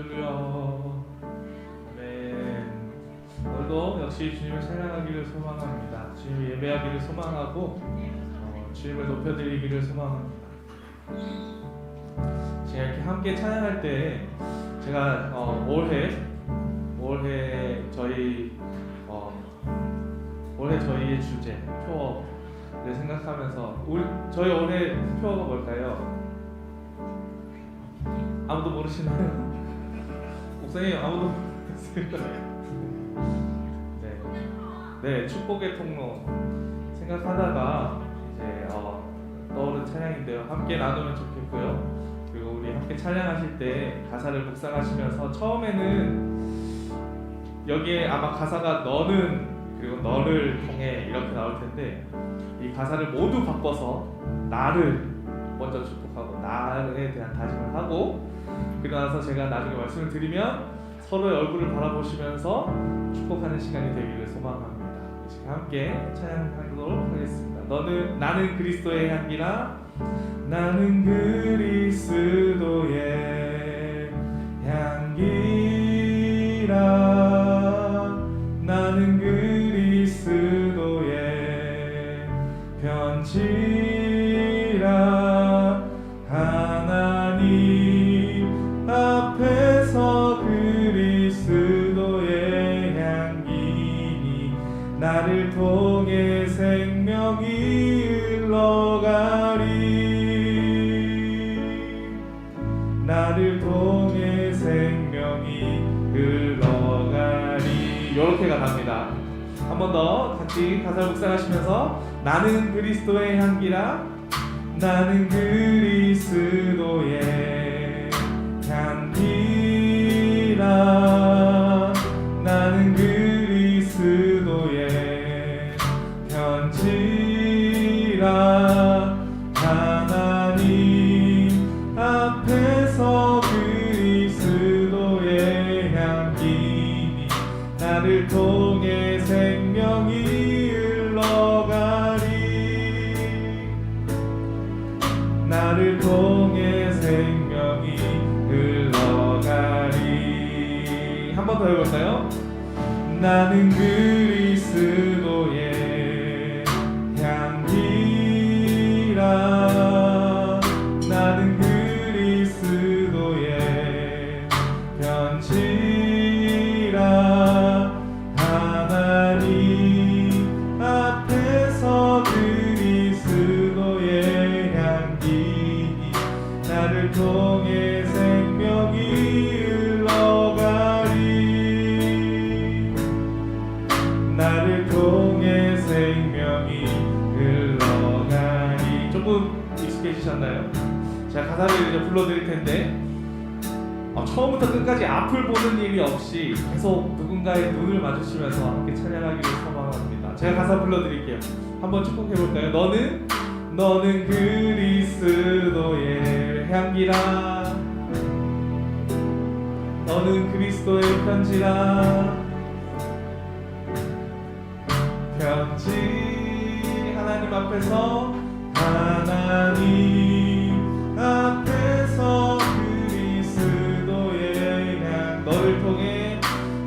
할렐루야. 아멘. 오늘도 역시 주님을 찬양하기를 소망합니다. 주님을 예배하기를 소망하고 주님을 높여드리기를 소망합니다. 제가 이렇게 함께 찬양할 때 제가 올해 저희의 주제 표어를 생각하면서 저희 올해 표어가 뭘까요? 아무도 모르시나요? 목사님 아무도 모르겠어요. 네, 축복의 통로 생각하다가 이제 떠오른 찬양인데요. 함께 나누면 좋겠고요. 그리고 우리 함께 찬양하실 때 가사를 묵상하시면서 처음에는 여기에 아마 가사가 너는 그리고 너를 통해 이렇게 나올 텐데 이 가사를 모두 바꿔서 나를 먼저 축복하고 나에 대한 다짐을 하고 그러고 나서 제가 나중에 말씀을 드리면 서로의 얼굴을 바라보시면서 축복하는 시간이 되기를 소망합니다. 이 시간 함께 찬양하도록 하겠습니다. 나는 그리스도의 향기라 나는 그리스도의 향기라 나는 그리스도의 편지라 하나님 앞에서 그리스도의 향기니 나를 통해 생명이 흘러가리 나를 통해 생명이 흘러가리 이렇게가 답니다. 한 번 더 같이 가사를 묵상하시면서 나는 그리스도의 향기라 나는 그리스도의 향기라 나는 그리스도의 편지라 하나님 앞에서 그리스도의 향기니 나를 통해 생명이 흘러가리 나를 통해 생명이 흘러가리 한 번 더 해볼까요? 나는 그리스도의 향기라 나는 그리스도의 편지라 하나님 앞에서 그리스도의 향기니 나를 통해 생명이 흘러가리 나를 통해 생명이 흘러가리 조금 익숙해지셨나요? 제가 가사를 이제 불러드릴 텐데 처음부터 끝까지 앞을 보는 일이 없이 계속 누군가의 눈을 마주치면서 함께 찬양하기를 소망합니다. 제가 가사 불러드릴게요. 한번 축복해볼까요? 너는 그리스도의 향기라 너는 그리스도의 편지라 편지 하나님 앞에서 그리스도의 향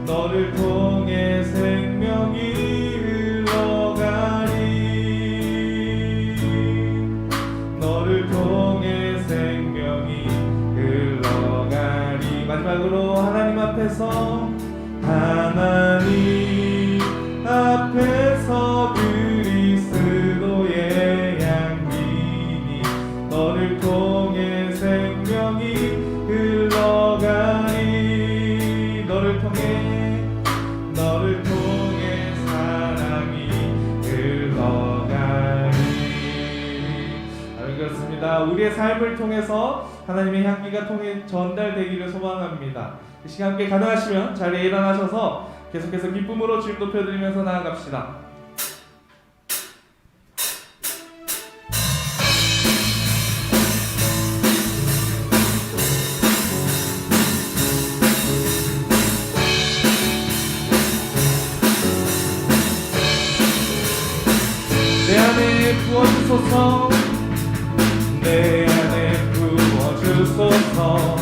너를 통해 생명이 흘러가리 너를 통해 생명이 흘러가리 마지막으로 하나님 앞에서 그리스도의 향기니 너를 통해 생명이 흘러가리 너를 통해 사랑이 흘러가리 아멘. 그렇습니다. 우리의 삶을 통해서 하나님의 향기가 전달되기를 소망합니다. 이 시간 함께 가능하시면 자리에 일어나셔서 계속해서 기쁨으로 주님 높여드리면서 나아갑시다. 내 안에 부어주소서 내 안에 부어주소서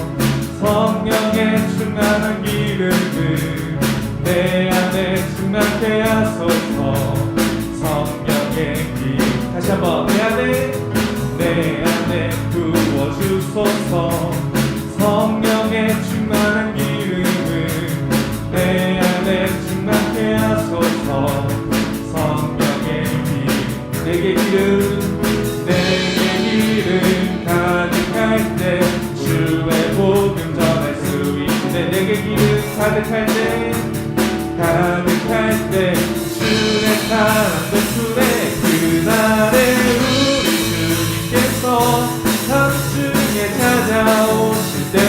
성령의 충 충만한 기름을 내 안에 충만케 하소서. 성령의 기름 다시 한번 내 안에 부어주소서. 성령의 충만한 기름을 내 안에 충만케 하소서. 성령의 기름 내게 기름 가득할 때 주의 복음 전할 수 있네. 내게 기름 가득할 때 주의 사랑 베풀에 그날에 우리 주님께서 삼층에 찾아오실 때에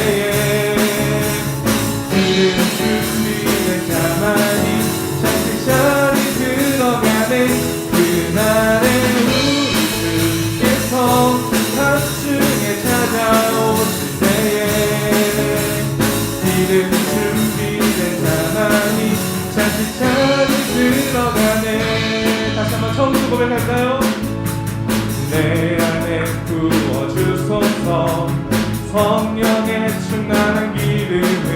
기름 준비된 가만히 샤리샤리 들어가네. 그날에 우리 주님께서 삼층에 찾아오실 때에 기름 준비된 가만히 샤리샤리 들어가네. 다시 한번 처음부터 고백할까요? 내 안에 부어주소서. 성령의 충만한 기름을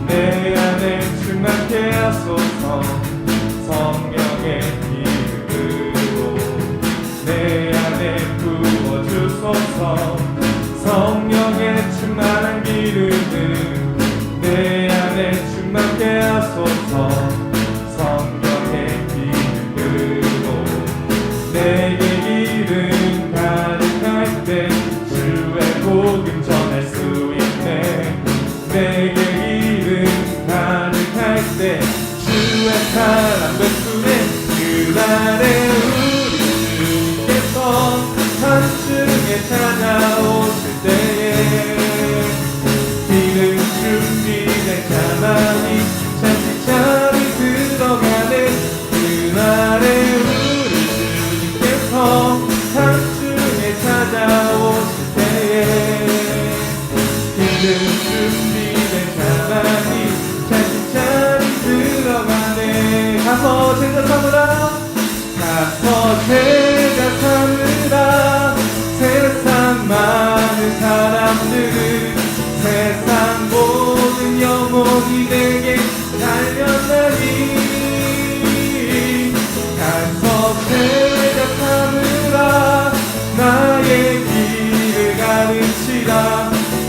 내 안에 충만케 하소서. 성령의 기름으로 내 안에 부어주소서. 성령의 충만한 기름을 내 안에 충만케 하소서. 성령의 기름으로 내게 기름 가득할 때 주의 복음 전할 수 있네. 내게 기름 가득할 때 주의 사랑 베풀에 그날에 우리 주께서 산중에 찾아오실 때에 기름 준비된 가만히 샤리샤리 들어가네. 그날에 우리 주님께서 산중에 찾아오실 때에 기름 준비된 가만히 샤리샤리 들어가네. 가서 제자 삼으라 세상 많은 사람들은 세상 모든 영혼이 내게 달려나니 가서 제자 삼으라 나의 길을 가르치라.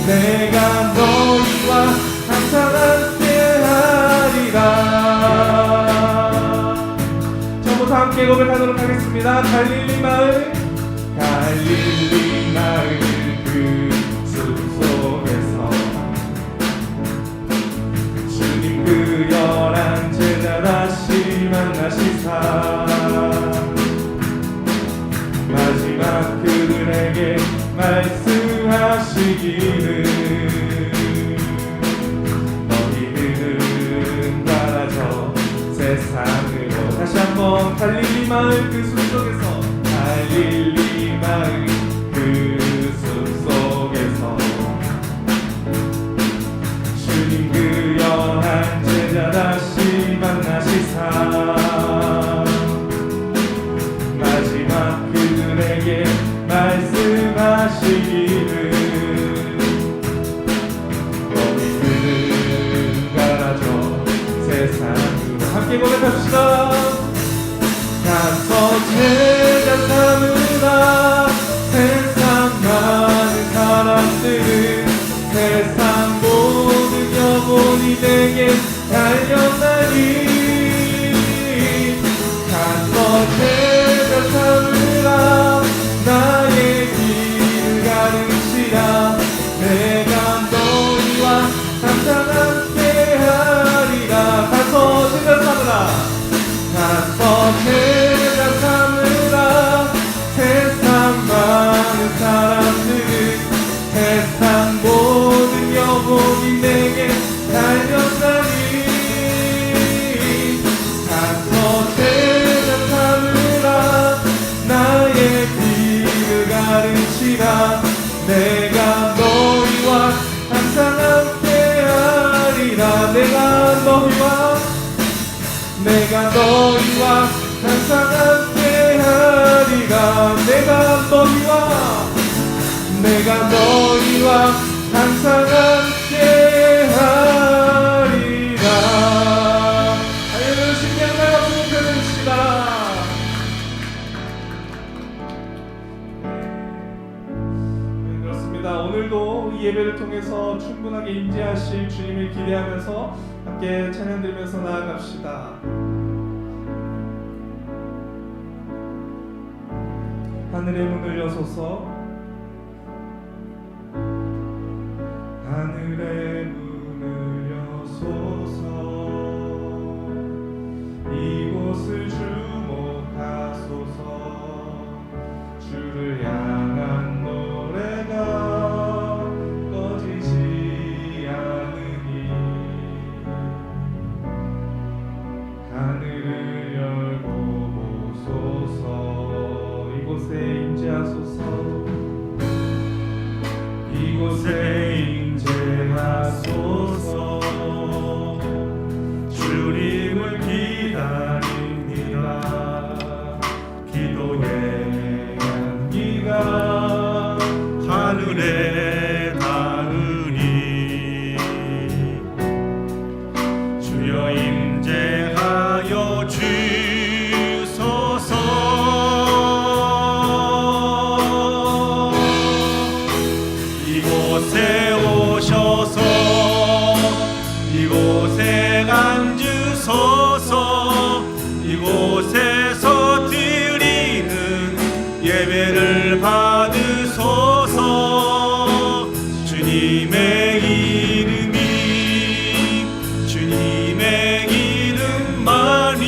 내가 너희와 항상 함께하리라. 처음부터 함께 고백하도록 하겠습니다. 갈릴리 마을 그 숲속에서 주님 그 열한 제자 다시 만나시사 마지막 그들에게 말씀하시기를 너희들은 나라져 세상으로. 다시 한번 갈릴리 마을 그 숲속에서 갈릴리 마을 그 숲속에서 주님 그 영한 제자 다시 만나시사 마지막 그들에게 말씀하시기를 너희들은 가라져 세상으로. 함께 고백합시다. 가서 제자 삼으라 세상 많은 사람들은 세상 모든 영혼이 내게 달려나니 가서 제자 삼으라 나의 길을 가르치라. 내가 너희와 항상 함께하리라. 가서 제자 삼으라 가서 제자 삼으라 세상 많은 사람들은 세상 모든 영혼이 내게 달려나니 가서 제자 삼으라 나의 길을 가르치라. 내가 너희와 항상 함께하리라. 내가 너희와 항상 함께하리라. 내가 너희와 항상 함께하리라. 오늘도 이 예배를 통해서 충분하게 임재하실 주님을 기대하면서 함께 찬양 드리면서 나아갑시다. 하늘의 문을 여소서, 하늘의 문을 여소서, 이곳을 주목하소서. 주를 향한 노래가 꺼지지 않으니 하늘을 열고 보소서. 이곳에 임재하소서, 이곳에 임재하소서. 주님을 기다립니다. 기도의 향기가 하늘에 닿으니 주여 임재하여 주소서. 이곳에 오셔서 이곳에 앉으소서. 이곳에서 드리는 예배를 받으소서. 주님의 이름이 주님의 이름만이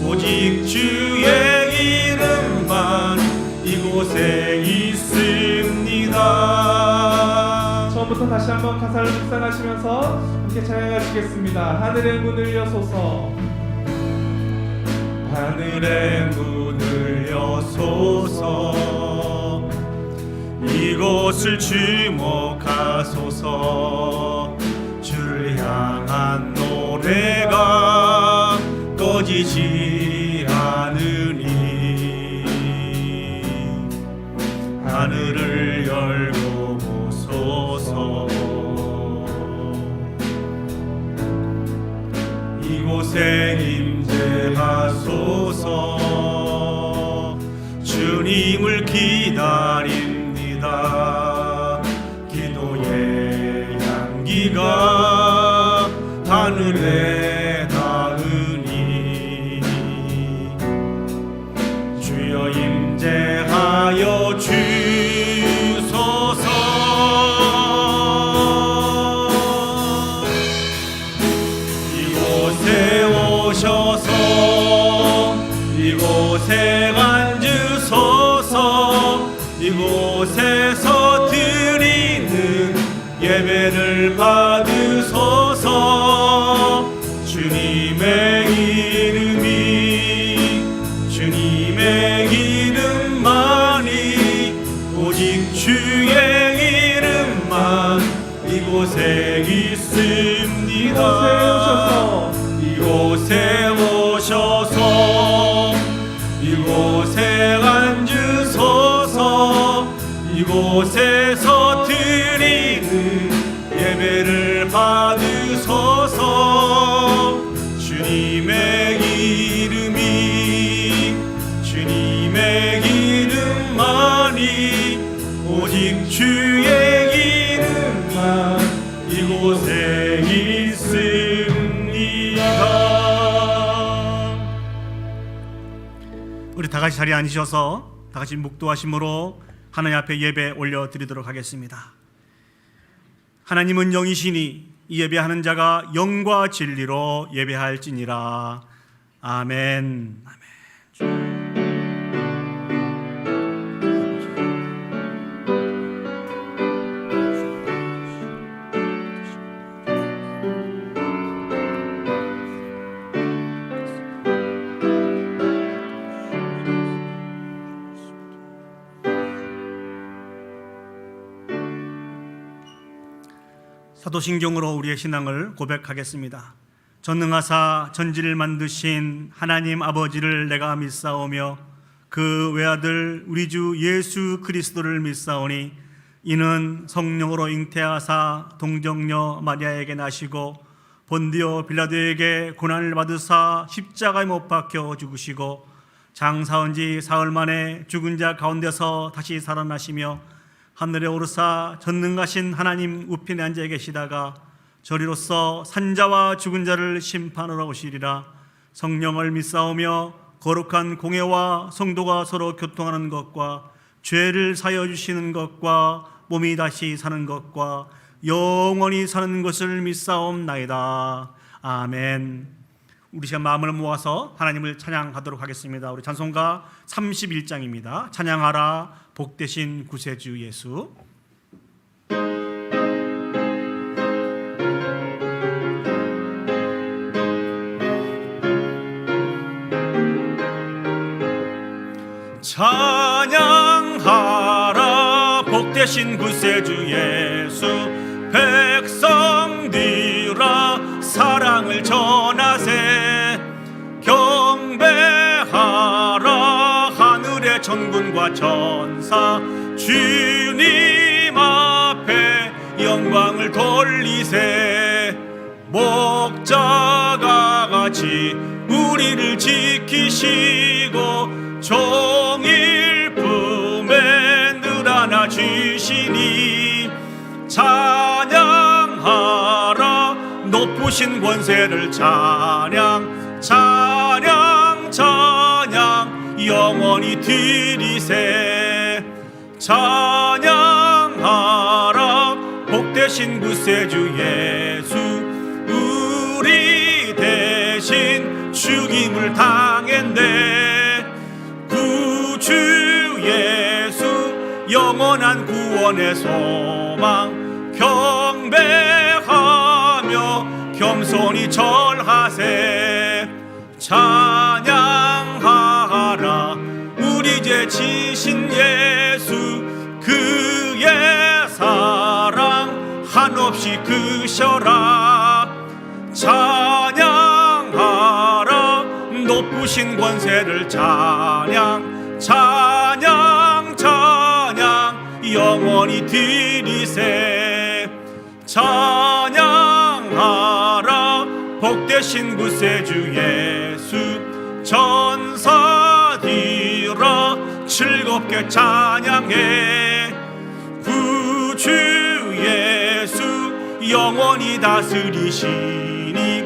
오직 주의 이름만 이곳에 있습니다. 처음부터 다시 한번 가사를 묵상하시면서 함께 찬양하시겠습니다. 하늘의 문을 여소서, 하늘의 문을 여소서. 이곳을 주목하소서. 주를 향한 노래가 꺼지지 않으니 하늘을 열고 보소서. 이곳에 임재하소서. 주님을 기다립니다. 기도의 향기가 하늘에 닿으니 주여 임재하여 주소서. 이곳에 오셔서 이곳에 앉으소서. 이곳에서 드리는 예배를 받으소서. 주님의 이름이 주님의 이름만이 오직 주의 이름만 이곳에 있습니다. 이곳에 오셔서 이곳에 앉으소서. 이곳에서 드리는 예배를 받으소서. 주님의 이름이 주님의 이름만이 오직 주의 이름만 이곳에 있습니다. 우리 다 같이 자리에 앉으셔서 다 같이 묵도하심으로 하나님 앞에 예배 올려드리도록 하겠습니다. 하나님은 영이시니 이 예배하는 자가 영과 진리로 예배할지니라. 아멘. 사도신경으로 우리의 신앙을 고백하겠습니다. 전능하사 전지를 만드신 하나님 아버지를 내가 믿사오며 그 외아들 우리 주 예수 그리스도를 믿사오니 이는 성령으로 잉태하사 동정녀 마리아에게 나시고 본디오 빌라도에게 고난을 받으사 십자가에 못 박혀 죽으시고 장사한 지 사흘 만에 죽은 자 가운데서 다시 살아나시며 하늘에 오르사 전능하신 하나님 우편에 앉아 계시다가 저리로서 산자와 죽은 자를 심판하러 오시리라. 성령을 믿사오며 거룩한 공회와 성도가 서로 교통하는 것과 죄를 사여 주시는 것과 몸이 다시 사는 것과 영원히 사는 것을 믿사옵나이다. 아멘. 우리 시간 마음을 모아서 하나님을 찬양하도록 하겠습니다. 우리 찬송가 31장입니다. 찬양하라 복되신 구세주 예수. 찬양하라 복되신 구세주 예수. 백성들아 사랑을 전하세. 경배하라 하늘의 천군과 천사. 주님 앞에 영광을 돌리세. 목자가 같이 우리를 지키시고 종일 품에 늘 안아주시니 찬양하라 높으신 권세를. 찬양 찬양 찬양 영원히 드리세. 찬양하라 복되신 구세주 예수. 우리 대신 죽임을 당했네. 구주 예수 영원한 구원의 소망. 경배하며 겸손히 절하세. 찬양하라 우리 죄 지신 예수. 그의 사랑 한없이 크셔라. 찬양하라 높으신 권세를. 찬양 찬양 찬양 영원히 드리세. 찬양하라 복되신 구세주 예수. 전사들아 즐겁게 찬양해. 구주 예수 영원히 다스리시니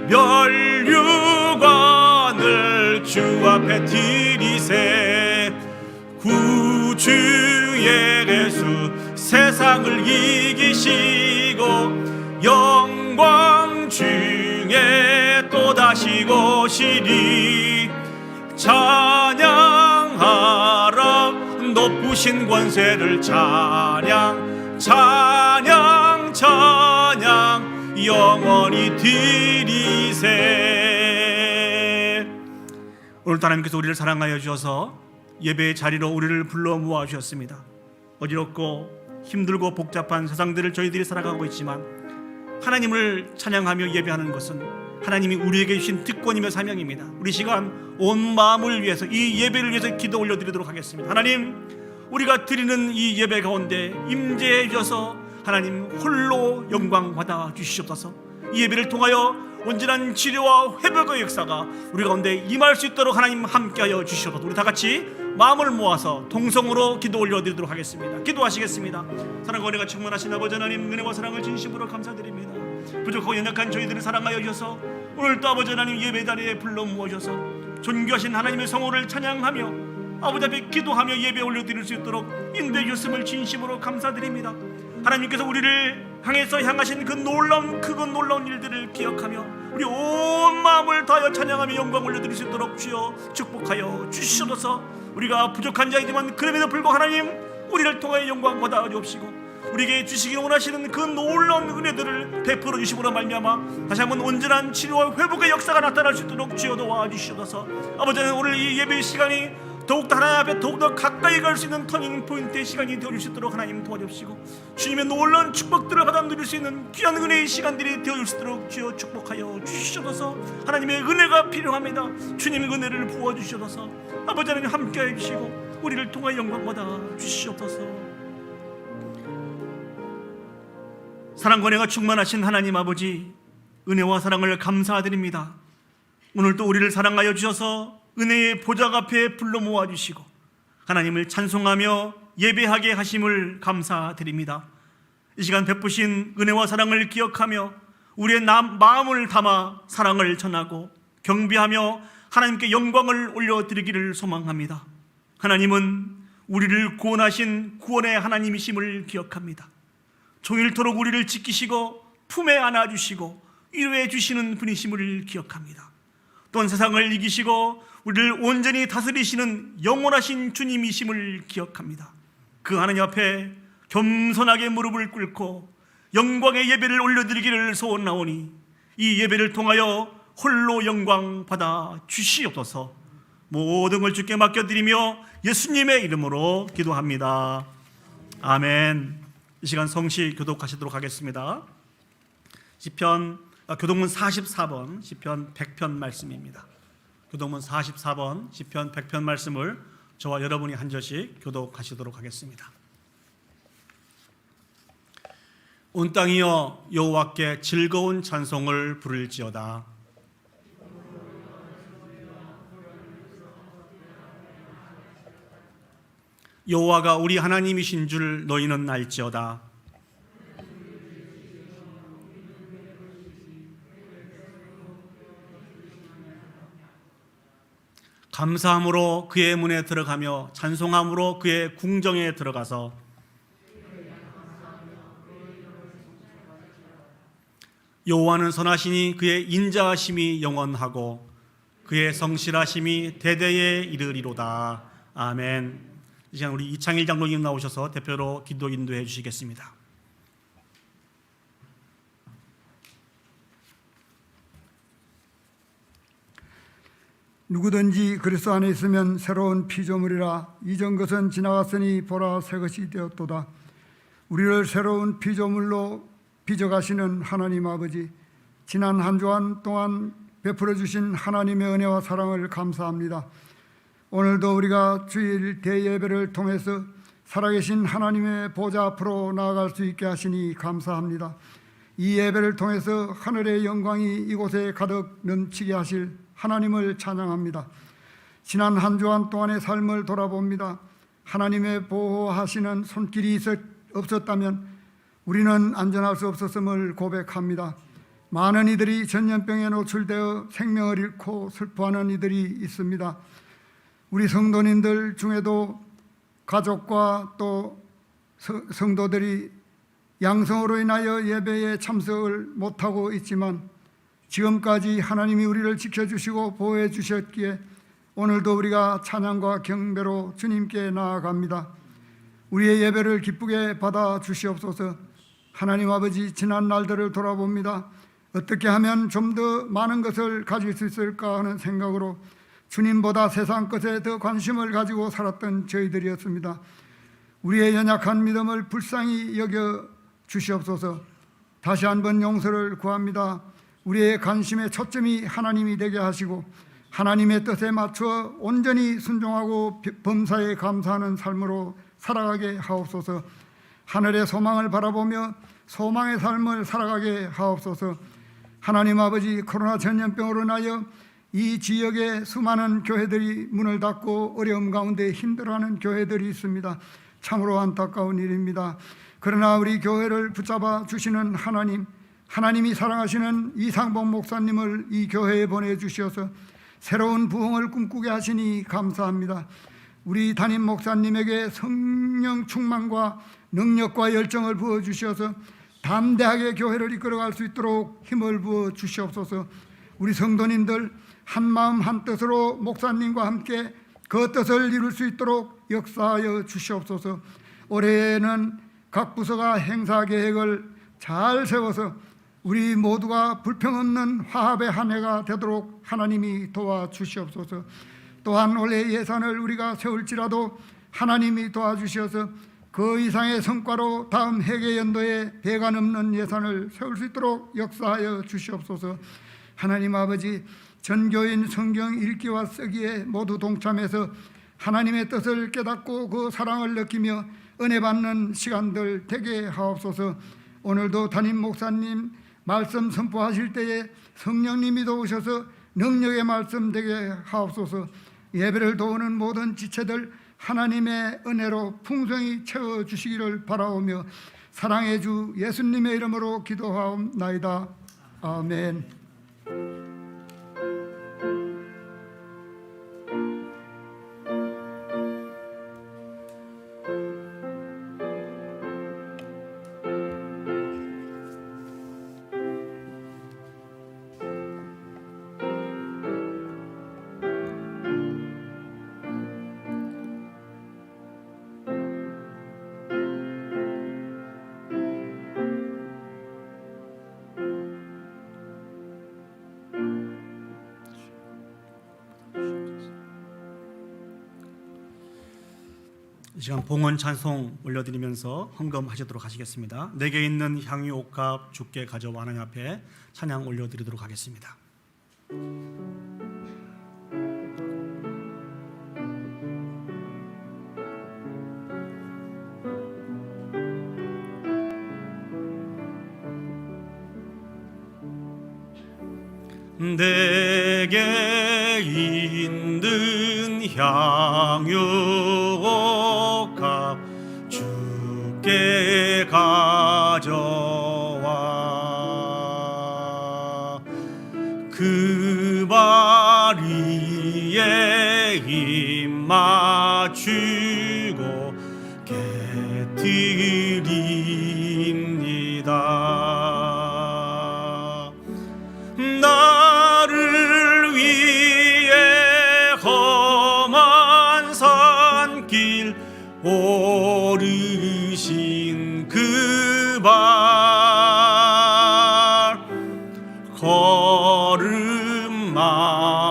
멸류관을 주 앞에 드리세. 구주 예수 세상을 이기시고 영광 중에 또다시 오시리. 찬양하라 높으신 권세를. 찬양 찬양 찬양 영원히 드리세. 오늘도 하나님께서 우리를 사랑하여 주셔서 예배의 자리로 우리를 불러 모아 주셨습니다. 어지럽고 힘들고 복잡한 세상들을 저희들이 살아가고 있지만 하나님을 찬양하며 예배하는 것은 하나님이 우리에게 주신 특권이며 사명입니다. 우리 시간 온 마음을 위해서 이 예배를 위해서 기도 올려드리도록 하겠습니다. 하나님, 우리가 드리는 이 예배 가운데 임재해 주셔서 하나님 홀로 영광 받아 주시옵소서. 이 예배를 통하여 온전한 치료와 회복의 역사가 우리 가운데 임할 수 있도록 하나님 함께하여 주시옵소서. 우리 다 같이 마음을 모아서 동성으로 기도 올려드리도록 하겠습니다. 기도하시겠습니다. 사랑과 은혜가 충만하신 아버지 하나님, 은혜와 사랑을 진심으로 감사드립니다. 부족하고 연약한 저희들을 사랑하여 주셔서 오늘도 아버지 하나님 예배 자리에 불러 모으셔서 존귀하신 하나님의 성호를 찬양하며 아버지 앞에 기도하며 예배 올려드릴 수 있도록 인도해 주셨음을 진심으로 감사드립니다. 하나님께서 우리를 향해서 향하신 그 놀라운 크고 놀라운 일들을 기억하며 우리 온 마음을 다하여 찬양하며 영광 올려드릴 수 있도록 주여 축복하여 주시옵소서. 우리가 부족한 자이지만 그럼에도 불구하고 하나님 우리를 통하여 영광 받아 주옵시고 우리에게 주시기 원하시는 그 놀라운 은혜들을 베풀어 주심으로 말미암아 다시 한번 온전한 치료와 회복의 역사가 나타날 수 있도록 주여 도와주시옵소서. 아버지는 오늘 이 예배 시간이 더욱더 하나님 앞에 더욱더 가까이 갈 수 있는 터닝 포인트의 시간이 되어줄 수 있도록 하나님 도와주시고 주님의 놀라운 축복들을 받아 누릴 수 있는 귀한 은혜의 시간들이 되어줄 수 있도록 주여 축복하여 주시옵소서. 하나님의 은혜가 필요합니다. 주님의 은혜를 부어주시옵소서. 아버지 하나님 함께해 주시고 우리를 통하여 영광 받아 주시옵소서. 사랑과 은혜가 충만하신 하나님 아버지, 은혜와 사랑을 감사드립니다. 오늘도 우리를 사랑하여 주셔서 은혜의 보좌 앞에 불러 모아주시고 하나님을 찬송하며 예배하게 하심을 감사드립니다. 이 시간 베푸신 은혜와 사랑을 기억하며 우리의 마음을 담아 사랑을 전하고 경배하며 하나님께 영광을 올려드리기를 소망합니다. 하나님은 우리를 구원하신 구원의 하나님이심을 기억합니다. 종일토록 우리를 지키시고 품에 안아주시고 위로해 주시는 분이심을 기억합니다. 또한 세상을 이기시고 우리를 온전히 다스리시는 영원하신 주님이심을 기억합니다. 그 하나님 앞에 겸손하게 무릎을 꿇고 영광의 예배를 올려드리기를 소원하오니 이 예배를 통하여 홀로 영광 받아 주시옵소서. 모든 걸 주께 맡겨드리며 예수님의 이름으로 기도합니다. 아멘. 이 시간 성시 교독하시도록 하겠습니다. 교독문 44번 시편 100편 말씀입니다. 교독문 44번 시편 100편 말씀을 저와 여러분이 한 절씩 교독하시도록 하겠습니다. 온 땅이여 여호와께 즐거운 찬송을 부를지어다. 여호와가 우리 하나님이신 줄 너희는 알지어다. 감사함으로 그의 문에 들어가며 찬송함으로 그의 궁정에 들어가서 여호와는 선하시니 그의 인자하심이 영원하고 그의 성실하심이 대대에 이르리로다. 아멘. 이 시간 우리 이창일 장로님 나오셔서 대표로 기도 인도해 주시겠습니다. 누구든지 그리스도 안에 있으면 새로운 피조물이라. 이전 것은 지나갔으니 보라 새 것이 되었도다. 우리를 새로운 피조물로 빚어가시는 하나님 아버지, 지난 한 주간 동안 베풀어 주신 하나님의 은혜와 사랑을 감사합니다. 오늘도 우리가 주일 대예배를 통해서 살아계신 하나님의 보좌 앞으로 나아갈 수 있게 하시니 감사합니다. 이 예배를 통해서 하늘의 영광이 이곳에 가득 넘치게 하실 하나님을 찬양합니다. 지난 한 주간 동안의 삶을 돌아봅니다. 하나님의 보호하시는 손길이 없었다면 우리는 안전할 수 없었음을 고백합니다. 많은 이들이 전염병에 노출되어 생명을 잃고 슬퍼하는 이들이 있습니다. 우리 성도님들 중에도 가족과 또 성도들이 양성으로 인하여 예배에 참석을 못하고 있지만 지금까지 하나님이 우리를 지켜주시고 보호해 주셨기에 오늘도 우리가 찬양과 경배로 주님께 나아갑니다. 우리의 예배를 기쁘게 받아 주시옵소서. 하나님 아버지, 지난 날들을 돌아봅니다. 어떻게 하면 좀 더 많은 것을 가질 수 있을까 하는 생각으로 주님보다 세상 것에 더 관심을 가지고 살았던 저희들이었습니다. 우리의 연약한 믿음을 불쌍히 여겨 주시옵소서. 다시 한번 용서를 구합니다. 우리의 관심의 초점이 하나님이 되게 하시고 하나님의 뜻에 맞추어 온전히 순종하고 범사에 감사하는 삶으로 살아가게 하옵소서. 하늘의 소망을 바라보며 소망의 삶을 살아가게 하옵소서. 하나님 아버지, 코로나 전염병으로 인하여 이 지역에 수많은 교회들이 문을 닫고 어려움 가운데 힘들어하는 교회들이 있습니다. 참으로 안타까운 일입니다. 그러나 우리 교회를 붙잡아 주시는 하나님, 하나님이 사랑하시는 이상복 목사님을 이 교회에 보내주셔서 새로운 부흥을 꿈꾸게 하시니 감사합니다. 우리 담임 목사님에게 성령 충만과 능력과 열정을 부어주셔서 담대하게 교회를 이끌어갈 수 있도록 힘을 부어 주시옵소서. 우리 성도님들 한마음 한뜻으로 목사님과 함께 그 뜻을 이룰 수 있도록 역사하여 주시옵소서. 올해에는 각 부서가 행사 계획을 잘 세워서 우리 모두가 불평 없는 화합의 한 해가 되도록 하나님이 도와주시옵소서. 또한 올해 예산을 우리가 세울지라도 하나님이 도와주셔서 그 이상의 성과로 다음 회계연도에 배가 넘는 예산을 세울 수 있도록 역사하여 주시옵소서. 하나님 아버지, 전교인 성경 읽기와 쓰기에 모두 동참해서 하나님의 뜻을 깨닫고 그 사랑을 느끼며 은혜 받는 시간들 되게 하옵소서. 오늘도 담임 목사님 말씀 선포하실 때에 성령님이 도우셔서 능력의 말씀 되게 하옵소서. 예배를 도우는 모든 지체들 하나님의 은혜로 풍성히 채워주시기를 바라오며 사랑의 주 예수님의 이름으로 기도하옵나이다. 아멘. 이 시간 봉헌 찬송 올려드리면서 헌금하시도록 하시겠습니다. 내게 있는 향유 옥합 주께 가져와 하나님 앞에 찬양 올려드리도록 하겠습니다. 내게 있는 향유 옥합 주께 가져와 그 바리에 입 맞추고 깨뜨립니다. 나를 위해 험한 산길 오르신 그 발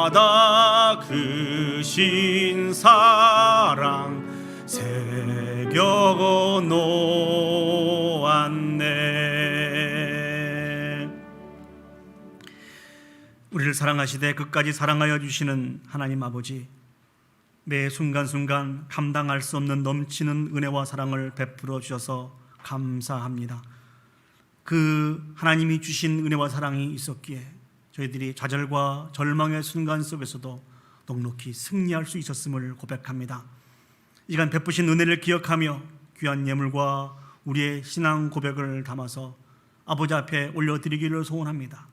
걸음마다 그 신사랑 새겨 놓았네. 우리를 사랑하시되 끝까지 사랑하여 주시는 하나님 아버지, 매 순간순간 감당할 수 없는 넘치는 은혜와 사랑을 베풀어 주셔서 감사합니다. 그 하나님이 주신 은혜와 사랑이 있었기에 저희들이 좌절과 절망의 순간 속에서도 넉넉히 승리할 수 있었음을 고백합니다. 이 시간 베푸신 은혜를 기억하며 귀한 예물과 우리의 신앙 고백을 담아서 아버지 앞에 올려드리기를 소원합니다.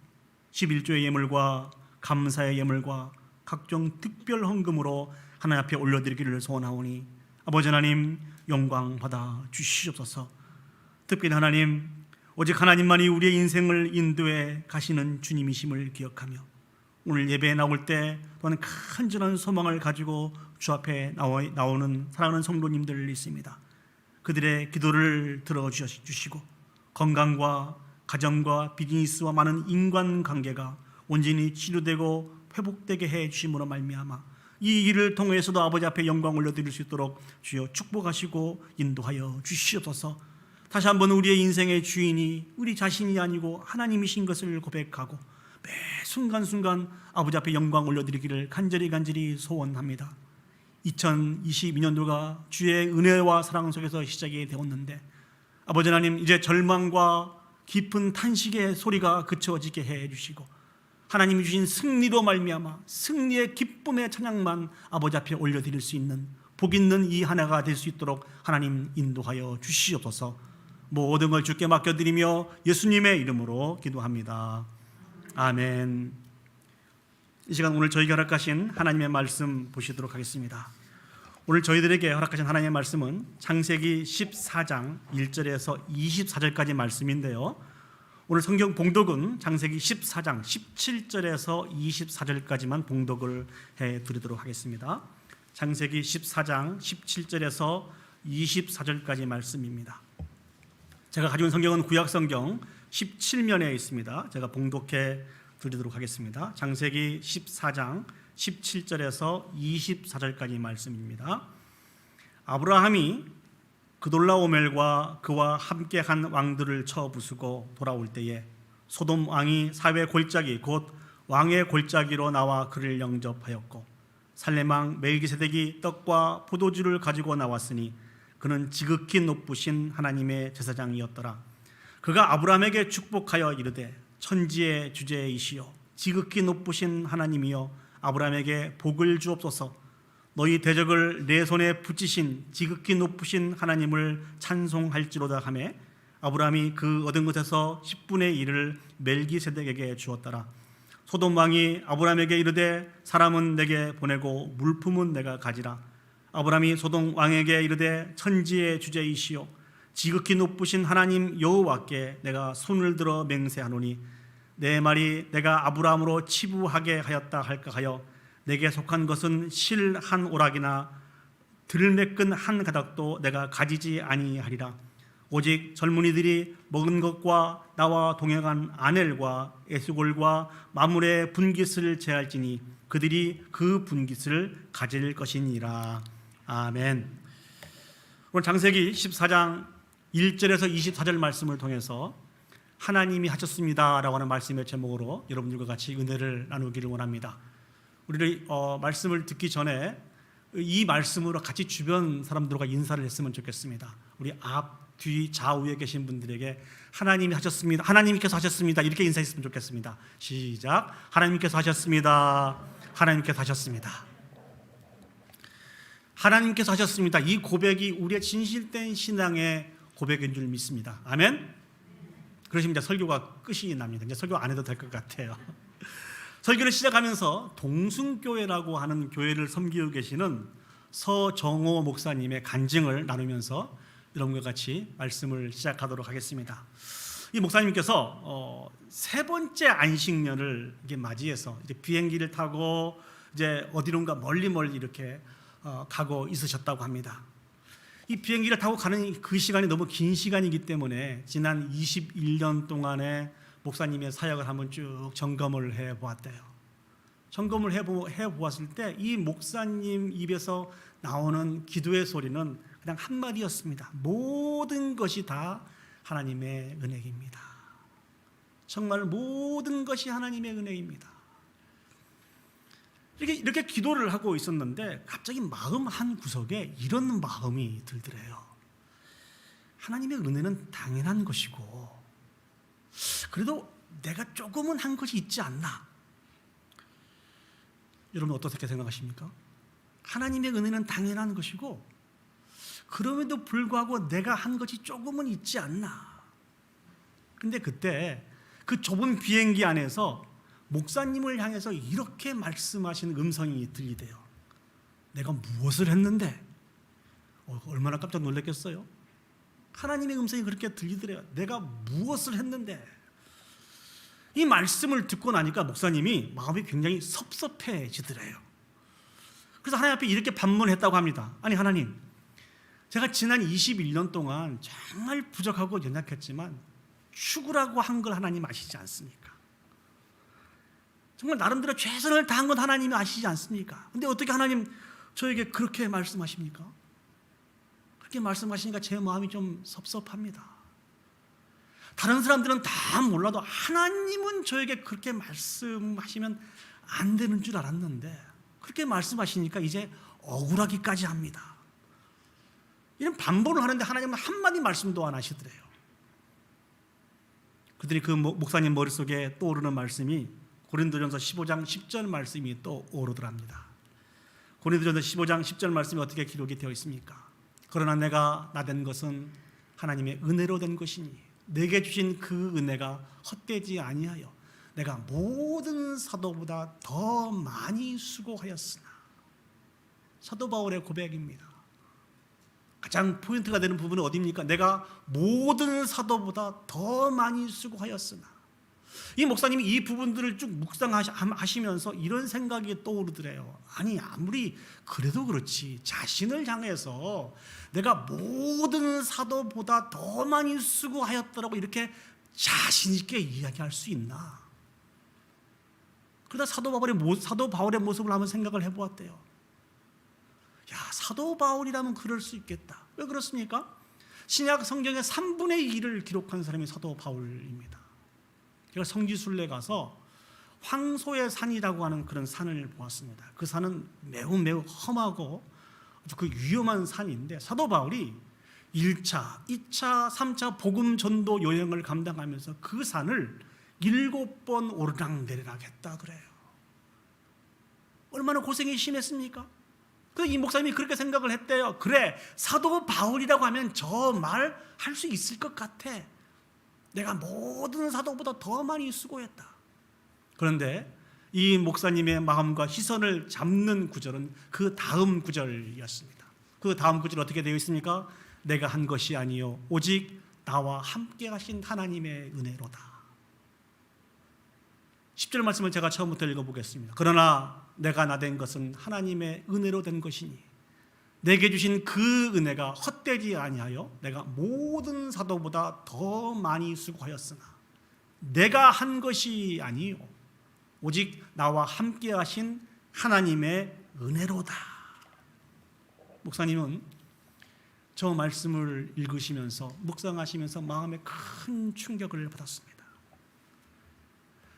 11조의 예물과 감사의 예물과 각종 특별 헌금으로 하나님 앞에 올려드리기를 소원하오니 아버지 하나님 영광 받아 주시옵소서. 특별히 하나님, 오직 하나님만이 우리의 인생을 인도해 가시는 주님이심을 기억하며 오늘 예배에 나올 때 또한 간절한 소망을 가지고 주 앞에 나오는 사랑하는 성도님들 있습니다. 그들의 기도를 들어주시고 건강과 가정과 비즈니스와 많은 인간관계가 온전히 치료되고 회복되게 해 주심으로 말미암아 이 일을 통해서도 아버지 앞에 영광 올려드릴 수 있도록 주여 축복하시고 인도하여 주시옵소서. 다시 한번 우리의 인생의 주인이 우리 자신이 아니고 하나님이신 것을 고백하고 매 순간순간 아버지 앞에 영광 올려드리기를 간절히 소원합니다. 2022년도가 주의 은혜와 사랑 속에서 시작이 되었는데 아버지 하나님, 이제 절망과 깊은 탄식의 소리가 그쳐지게 해주시고 하나님이 주신 승리로 말미암아 승리의 기쁨의 찬양만 아버지 앞에 올려드릴 수 있는 복 있는 이 한 해가 될 수 있도록 하나님 인도하여 주시옵소서. 모든 걸 주께 맡겨드리며 예수님의 이름으로 기도합니다. 아멘. 이 시간 오늘 저희에게 허락하신 하나님의 말씀 보시도록 하겠습니다. 오늘 저희들에게 허락하신 하나님의 말씀은 창세기 14장 1절에서 24절까지 말씀인데요, 오늘 성경 봉독은 창세기 14장 17절에서 24절까지만 봉독을 해드리도록 하겠습니다. 창세기 14장 17절에서 24절까지 말씀입니다. 제가 가지고 있는 성경은 구약성경 17면에 있습니다. 제가 봉독해 드리도록 하겠습니다. 창세기 14장 17절에서 24절까지 말씀입니다. 아브라함이 그돌라오멜과 그와 함께한 왕들을 쳐 부수고 돌아올 때에 소돔 왕이 사회 골짜기 곧 왕의 골짜기로 나와 그를 영접하였고 살렘 왕 멜기세덱이 떡과 포도주를 가지고 나왔으니 그는 지극히 높으신 하나님의 제사장이었더라. 그가 아브라함에게 축복하여 이르되 천지의 주제이시여 지극히 높으신 하나님이여 아브라함에게 복을 주옵소서. 너희 대적을 내 손에 붙이신 지극히 높으신 하나님을 찬송할지로다 하매 아브라함이 그 얻은 것에서 10분의 1을 멜기세덱에게 주었더라. 소돔 왕이 아브라함에게 이르되 사람은 내게 보내고 물품은 내가 가지라. 아브라함이 소돔 왕에게 이르되 천지의 주제이시오 지극히 높으신 하나님 여호와께 내가 손을 들어 맹세하노니 내 말이 내가 아브라함으로 치부하게 하였다 할까 하여 내게 속한 것은 실 한 오락이나 들매끈 한 가닥도 내가 가지지 아니하리라. 오직 젊은이들이 먹은 것과 나와 동행한 아넬과 에스골과 마물의 분깃을 제할지니 그들이 그 분깃을 가질 것이니라. 아멘. 오늘 창세기 14장 1절에서 24절 말씀을 통해서 하나님이 하셨습니다라고 하는 말씀의 제목으로 여러분들과 같이 은혜를 나누기를 원합니다. 우리를 말씀을 듣기 전에 이 말씀으로 같이 주변 사람들과 인사를 했으면 좋겠습니다. 우리 앞, 뒤, 좌우에 계신 분들에게 하나님이 하셨습니다. 하나님께서 하셨습니다. 이렇게 인사했으면 좋겠습니다. 시작. 하나님께서 하셨습니다. 하나님께서 하셨습니다. 하나님께서 하셨습니다. 이 고백이 우리의 진실된 신앙의 고백인 줄 믿습니다. 아멘. 그러시면 이제 설교가 끝이 납니다. 이제 설교 안 해도 될 것 같아요. 설교를 시작하면서 동순교회라고 하는 교회를 섬기고 계시는 서정호 목사님의 간증을 나누면서 여러분과 같이 말씀을 시작하도록 하겠습니다. 이 목사님께서 세 번째 안식년을 이제 맞이해서 이제 비행기를 타고 이제 어디론가 멀리 이렇게 가고 있으셨다고 합니다. 이 비행기를 타고 가는 그 시간이 너무 긴 시간이기 때문에 지난 21년 동안의 목사님의 사역을 한번 쭉 점검을 해보았대요. 점검을 해보았을 때 이 목사님 입에서 나오는 기도의 소리는 그냥 한마디였습니다. 모든 것이 다 하나님의 은혜입니다. 정말 모든 것이 하나님의 은혜입니다. 이렇게 기도를 하고 있었는데 갑자기 마음 한 구석에 이런 마음이 들더래요. 하나님의 은혜는 당연한 것이고 그래도 내가 조금은 한 것이 있지 않나? 여러분 어떻게 생각하십니까? 하나님의 은혜는 당연한 것이고 그럼에도 불구하고 내가 한 것이 조금은 있지 않나? 근데 그때 그 좁은 비행기 안에서 목사님을 향해서 이렇게 말씀하시는 음성이 들리대요. 내가 무엇을 했는데? 얼마나 깜짝 놀랐겠어요? 하나님의 음성이 그렇게 들리더래요. 내가 무엇을 했는데? 이 말씀을 듣고 나니까 목사님이 마음이 굉장히 섭섭해지더래요. 그래서 하나님 앞에 이렇게 반문했다고 합니다. 아니 하나님, 제가 지난 21년 동안 정말 부족하고 연약했지만 죽으라고 한 걸 하나님 아시지 않습니까? 정말 나름대로 최선을 다한 건 하나님이 아시지 않습니까? 근데 어떻게 하나님 저에게 그렇게 말씀하십니까? 그렇게 말씀하시니까 제 마음이 좀 섭섭합니다. 다른 사람들은 다 몰라도 하나님은 저에게 그렇게 말씀하시면 안 되는 줄 알았는데 그렇게 말씀하시니까 이제 억울하기까지 합니다. 이런 반복을 하는데 하나님은 한마디 말씀도 안 하시더래요. 그들이 그 목사님 머릿속에 떠오르는 말씀이 고린도전서 15장 10절 말씀이 떠오르더랍니다. 고린도전서 15장 10절 말씀이 어떻게 기록이 되어 있습니까? 그러나 내가 나된 것은 하나님의 은혜로 된 것이니 내게 주신 그 은혜가 헛되지 아니하여 내가 모든 사도보다 더 많이 수고하였으나. 사도 바울의 고백입니다. 가장 포인트가 되는 부분은 어디입니까? 내가 모든 사도보다 더 많이 수고하였으나. 이 목사님이 이 부분들을 쭉 묵상하시면서 이런 생각이 떠오르더래요. 아니 아무리 그래도 그렇지 자신을 향해서 내가 모든 사도보다 더 많이 수고하였더라고 이렇게 자신 있게 이야기할 수 있나? 그러다 사도 바울의 모습을 한번 생각을 해보았대요. 야, 사도 바울이라면 그럴 수 있겠다. 왜 그렇습니까? 신약 성경의 3분의 1을 기록한 사람이 사도 바울입니다. 제가 성지순례 가서 황소의 산이라고 하는 그런 산을 보았습니다. 그 산은 매우 험하고 아주 그 위험한 산인데 사도 바울이 1차, 2차, 3차 복음 전도 여행을 감당하면서 그 산을 7번 오르락내리락 했다 그래요. 얼마나 고생이 심했습니까? 이 목사님이 그렇게 생각을 했대요. 그래, 사도 바울이라고 하면 저 말 할 수 있을 것 같아. 내가 모든 사도보다 더 많이 수고했다. 그런데 이 목사님의 마음과 시선을 잡는 구절은 그 다음 구절이었습니다. 그 다음 구절 어떻게 되어 있습니까? 내가 한 것이 아니요 오직 나와 함께 하신 하나님의 은혜로다. 10절 말씀을 제가 처음부터 읽어보겠습니다. 그러나 내가 나된 것은 하나님의 은혜로 된 것이니 내게 주신 그 은혜가 헛되지 아니하여 내가 모든 사도보다 더 많이 수고하였으나 내가 한 것이 아니요 오직 나와 함께 하신 하나님의 은혜로다. 목사님은 저 말씀을 읽으시면서 묵상하시면서 마음에 큰 충격을 받았습니다.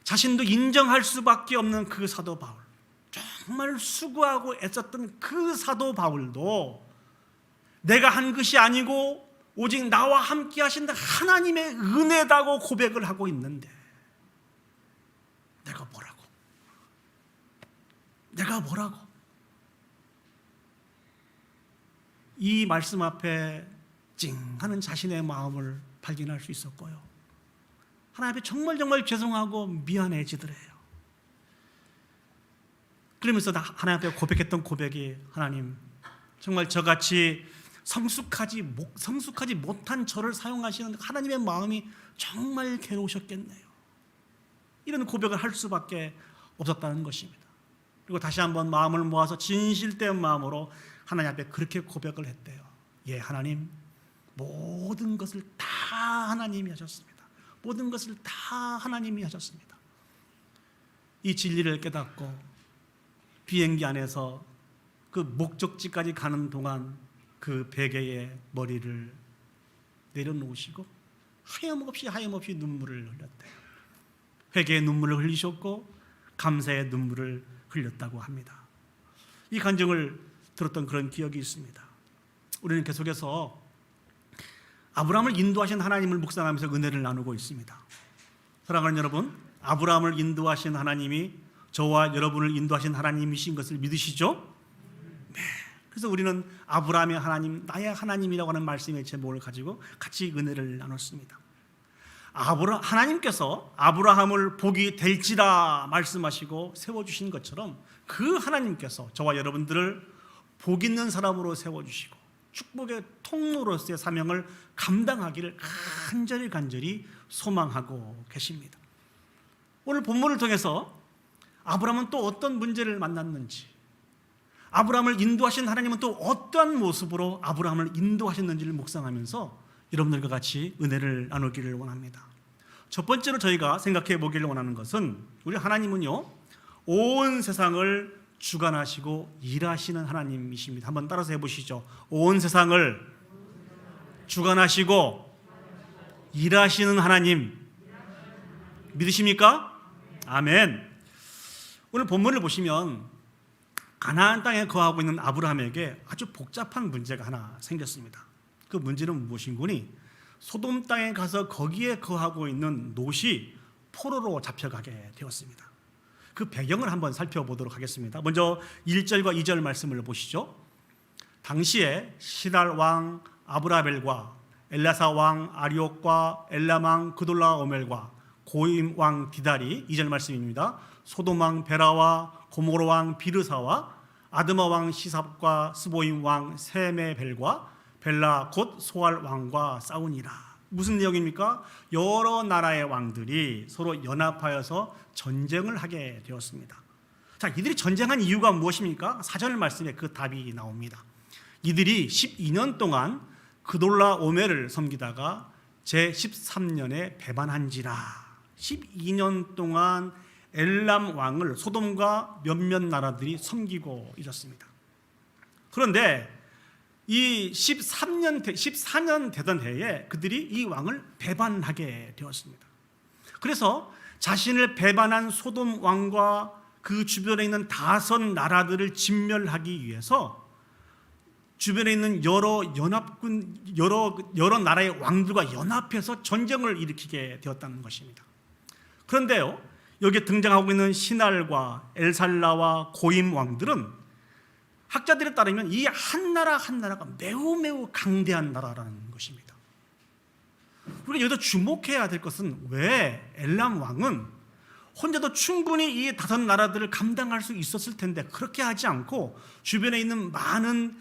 자신도 인정할 수밖에 없는 그 사도 바울, 정말 수고하고 애썼던 그 사도 바울도 내가 한 것이 아니고 오직 나와 함께 하신 하나님의 은혜다고 고백을 하고 있는데 내가 뭐라고? 이 말씀 앞에 찡 하는 자신의 마음을 발견할 수 있었고요. 하나님 앞에 정말 죄송하고 미안해지더래요. 그러면서 하나님 앞에 고백했던 고백이 하나님 정말 저같이 성숙하지 못한 저를 사용하시는 하나님의 마음이 정말 괴로우셨겠네요. 이런 고백을 할 수밖에 없었다는 것입니다. 그리고 다시 한번 마음을 모아서 진실된 마음으로 하나님 앞에 그렇게 고백을 했대요. 예, 하나님 모든 것을 다 하나님이 하셨습니다. 모든 것을 다 하나님이 하셨습니다. 이 진리를 깨닫고 비행기 안에서 그 목적지까지 가는 동안 그 베개에 머리를 내려놓으시고 하염없이 눈물을 흘렸대요. 회개의 눈물을 흘리셨고 감사의 눈물을 흘렸다고 합니다. 이 간증을 들었던 그런 기억이 있습니다. 우리는 계속해서 아브라함을 인도하신 하나님을 묵상하면서 은혜를 나누고 있습니다. 사랑하는 여러분, 아브라함을 인도하신 하나님이 저와 여러분을 인도하신 하나님이신 것을 믿으시죠? 네. 그래서 우리는 아브라함의 하나님, 나의 하나님이라고 하는 말씀의 제목을 가지고 같이 은혜를 나눴습니다. 하나님께서 아브라함을 복이 될지라 말씀하시고 세워주신 것처럼 그 하나님께서 저와 여러분들을 복 있는 사람으로 세워주시고 축복의 통로로서의 사명을 감당하기를 간절히 소망하고 계십니다. 오늘 본문을 통해서 아브라함은 또 어떤 문제를 만났는지, 아브라함을 인도하신 하나님은 또 어떠한 모습으로 아브라함을 인도하셨는지를 묵상하면서 여러분들과 같이 은혜를 나누기를 원합니다. 첫 번째로 저희가 생각해 보기를 원하는 것은 우리 하나님은요 온 세상을 주관하시고 일하시는 하나님이십니다. 한번 따라서 해보시죠. 온 세상을 주관하시고 일하시는 하나님 믿으십니까? 아멘. 오늘 본문을 보시면 가나안 땅에 거하고 있는 아브라함에게 아주 복잡한 문제가 하나 생겼습니다. 그 문제는 무엇인고니 소돔 땅에 가서 거기에 거하고 있는 롯이 포로로 잡혀가게 되었습니다. 그 배경을 한번 살펴보도록 하겠습니다. 먼저 1절과 2절 말씀을 보시죠. 당시에 시랄 왕 아브라벨과 엘라사 왕 아리옥과 엘람 왕 그돌라오멜과 고임 왕 디달이 2절 말씀입니다. 소돔 왕 베라와 고모로 왕 비르사와 아드마 왕 시삽과 스보임 왕 세메벨과 벨라 곧 소알 왕과 싸우니라. 무슨 내용입니까? 여러 나라의 왕들이 서로 연합하여서 전쟁을 하게 되었습니다. 자, 이들이 전쟁한 이유가 무엇입니까? 4절 말씀에 그 답이 나옵니다. 이들이 12년 동안 그돌라오멜을 섬기다가 제13년에 배반한지라. 12년 동안 엘람 왕을 소돔과 몇몇 나라들이 섬기고 있었습니다. 그런데 이 14년 되던 해에 그들이 이 왕을 배반하게 되었습니다. 그래서 자신을 배반한 소돔 왕과 그 주변에 있는 5 나라들을 진멸하기 위해서 주변에 있는 여러 나라의 왕들과 연합해서 전쟁을 일으키게 되었다는 것입니다. 그런데요, 여기에 등장하고 있는 시날과 엘살라와 고임 왕들은 학자들에 따르면 이 한 나라 한 나라가 매우 매우 강대한 나라라는 것입니다. 우리가 여기서 주목해야 될 것은 왜 엘람 왕은 혼자도 충분히 이 다섯 나라들을 감당할 수 있었을 텐데 그렇게 하지 않고 주변에 있는 많은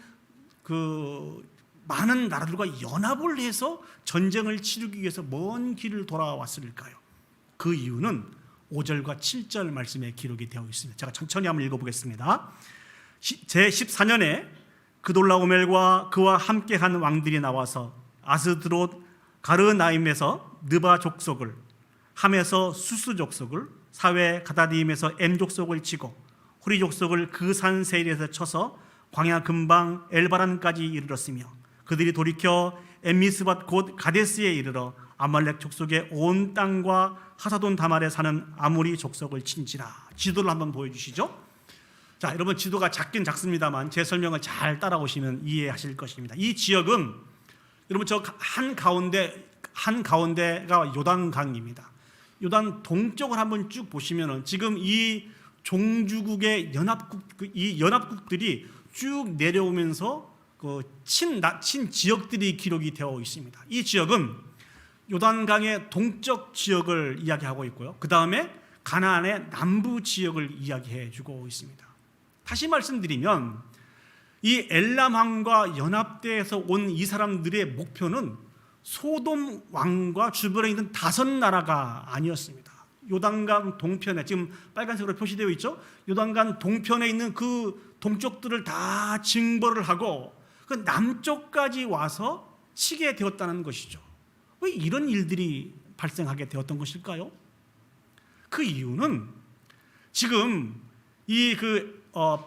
나라들과 연합을 해서 전쟁을 치르기 위해서 먼 길을 돌아왔을까요? 그 이유는 5절과 7절 말씀에 기록이 되어 있습니다. 제가 천천히 한번 읽어보겠습니다. 제14년에 그돌라오멜과 그와 함께한 왕들이 나와서 아스드롯 가르나임에서 느바 족속을, 함에서 수스 족속을, 사회 가다디임에서 엠 족속을 치고 호리 족속을 그 산 세일에서 쳐서 광야 근방 엘바란까지 이르렀으며 그들이 돌이켜 엠미스밭 곧 가데스에 이르러 아말렉 족속의 온 땅과 하사돈 다말에 사는 아무리 족속을 친지라. 지도를 한번 보여주시죠. 자, 여러분 지도가 작긴 작습니다만 제 설명을 잘 따라오시면 이해하실 것입니다. 이 지역은 여러분 저 한가운데가 요단강입니다. 요단 동쪽을 한번 쭉 보시면은 지금 이 종주국의 이 연합국들이 쭉 내려오면서 친 지역들이 기록이 되어 있습니다. 이 지역은 요단강의 동쪽 지역을 이야기하고 있고요. 그 다음에 가나안의 남부 지역을 이야기해 주고 있습니다. 다시 말씀드리면 이 엘람 왕과 연합대에서 온 이 사람들의 목표는 소돔 왕과 주변에 있는 다섯 나라가 아니었습니다. 요단강 동편에 지금 빨간색으로 표시되어 있죠. 요단강 동편에 있는 그 동쪽들을 다 징벌을 하고 그 남쪽까지 와서 치게 되었다는 것이죠. 왜 이런 일들이 발생하게 되었던 것일까요? 그 이유는 지금 이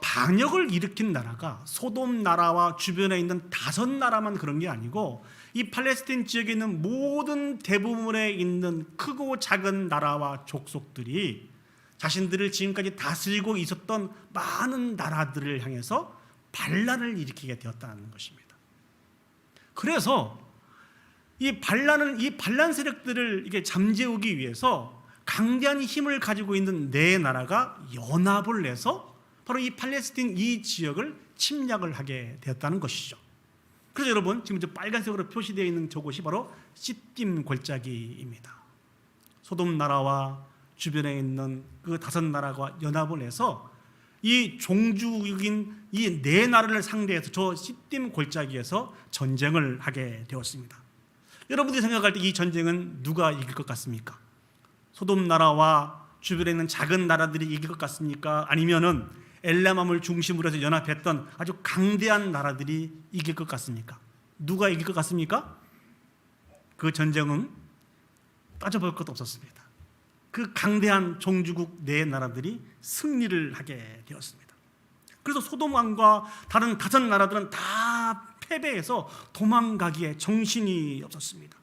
반역을 일으킨 나라가 소돔 나라와 주변에 있는 다섯 나라만 그런 게 아니고 이 팔레스타인 지역에 있는 모든 대부분에 있는 크고 작은 나라와 족속들이 자신들을 지금까지 다스리고 있었던 많은 나라들을 향해서 반란을 일으키게 되었다는 것입니다. 그래서 이 반란 세력들을 이렇게 잠재우기 위해서 강대한 힘을 가지고 있는 네 나라가 연합을 내서 바로 이 팔레스타인 이 지역을 침략을 하게 되었다는 것이죠. 그래서 여러분 지금 저 빨간색으로 표시되어 있는 저곳이 바로 시딤 골짜기입니다. 소돔 나라와 주변에 있는 그 다섯 나라가 연합을 해서 이 종주국인 이 네 나라를 상대해서 저 시딤 골짜기에서 전쟁을 하게 되었습니다. 여러분들이 생각할 때 이 전쟁은 누가 이길 것 같습니까? 소돔 나라와 주변에 있는 작은 나라들이 이길 것 같습니까? 아니면은 엘람함을 중심으로 해서 연합했던 아주 강대한 나라들이 이길 것 같습니까? 누가 이길 것 같습니까? 그 전쟁은 따져볼 것도 없었습니다. 그 강대한 종주국 네 나라들이 승리를 하게 되었습니다. 그래서 소돔 왕과 다른 다섯 나라들은 다 패배해서 도망가기에 정신이 없었습니다.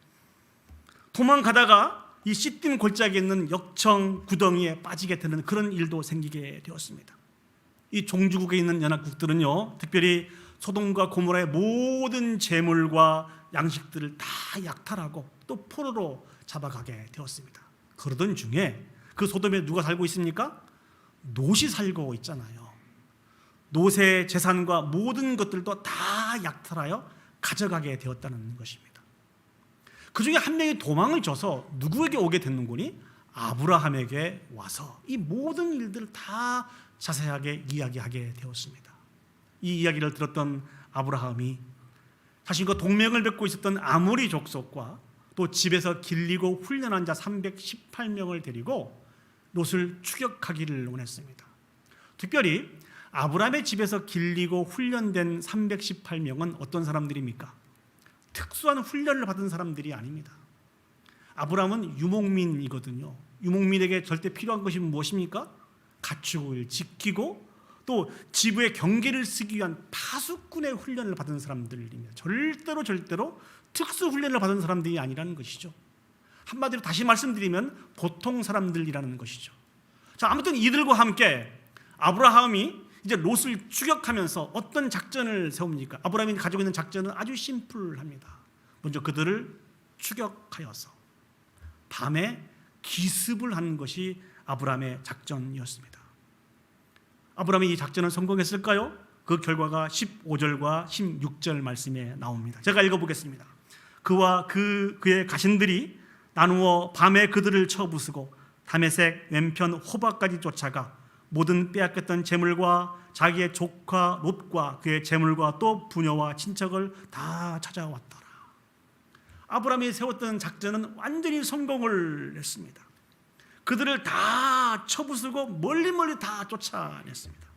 도망가다가 이 시딤 골짜기에 있는 역청 구덩이에 빠지게 되는 그런 일도 생기게 되었습니다. 이 종주국에 있는 연합국들은요, 특별히 소돔과 고모라의 모든 재물과 양식들을 다 약탈하고 또 포로로 잡아가게 되었습니다. 그러던 중에 그 소돔에 누가 살고 있습니까? 롯이 살고 있잖아요. 롯의 재산과 모든 것들도 다 약탈하여 가져가게 되었다는 것입니다. 그 중에 한 명이 도망을 져서 누구에게 오게 됐는고니? 아브라함에게 와서 이 모든 일들을 다 자세하게 이야기하게 되었습니다. 이 이야기를 들었던 아브라함이 자신과 동맹을 맺고 있었던 아모리 족속과 또 집에서 길리고 훈련한 자 318명을 데리고 롯을 추격하기를 원했습니다. 특별히 아브라함의 집에서 길리고 훈련된 318명은 어떤 사람들입니까? 특수한 훈련을 받은 사람들이 아닙니다. 아브라함은 유목민이거든요. 유목민에게 절대 필요한 것이 무엇입니까? 가축을 지키고 또 지부의 경계를 쓰기 위한 파수꾼의 훈련을 받은 사람들입니다. 절대로 특수 훈련을 받은 사람들이 아니라는 것이죠. 한마디로 다시 말씀드리면 보통 사람들이라는 것이죠. 자, 아무튼 이들과 함께 아브라함이 이제 롯을 추격하면서 어떤 작전을 세웁니까? 아브라함이 가지고 있는 작전은 아주 심플합니다. 먼저 그들을 추격하여서 밤에 기습을 하는 것이 아브라함의 작전이었습니다. 아브라함이 이 작전을 성공했을까요? 그 결과가 15절과 16절 말씀에 나옵니다. 제가 읽어보겠습니다. 그와 그의 가신들이 나누어 밤에 그들을 쳐부수고 다메섹 왼편 호바까지 쫓아가 모든 빼앗겼던 재물과 자기의 조카 롯과 그의 재물과 또 부녀와 친척을 다 찾아왔더라. 아브라함이 세웠던 작전은 완전히 성공을 했습니다. 그들을 다 쳐부수고 멀리 다 쫓아냈습니다.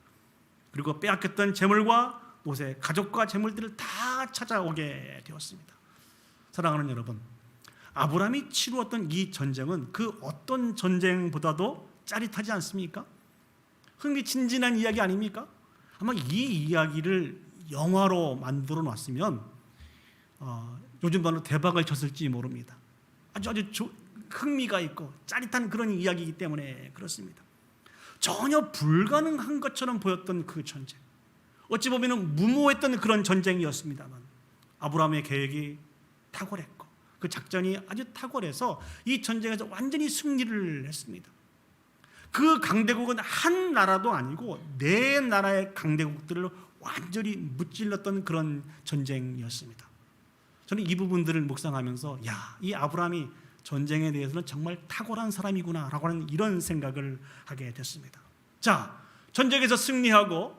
그리고 빼앗겼던 재물과 롯의 가족과 재물들을 다 찾아오게 되었습니다. 사랑하는 여러분, 아브라함이 치루었던 이 전쟁은 그 어떤 전쟁보다도 짜릿하지 않습니까? 흥미진진한 이야기 아닙니까? 아마 이 이야기를 영화로 만들어 놨으면 요즘 말로 대박을 쳤을지 모릅니다. 아주 흥미가 있고 짜릿한 그런 이야기이기 때문에 그렇습니다. 전혀 불가능한 것처럼 보였던 그 전쟁, 어찌 보면 무모했던 그런 전쟁이었습니다만 아브라함의 계획이 탁월했고 그 작전이 아주 탁월해서 이 전쟁에서 완전히 승리를 했습니다. 그 강대국은 한 나라도 아니고 네 나라의 강대국들을 완전히 무찔렀던 그런 전쟁이었습니다. 저는 이 부분들을 묵상하면서 이 아브라함이 전쟁에 대해서는 정말 탁월한 사람이구나 라고 하는 이런 생각을 하게 됐습니다. 자, 전쟁에서 승리하고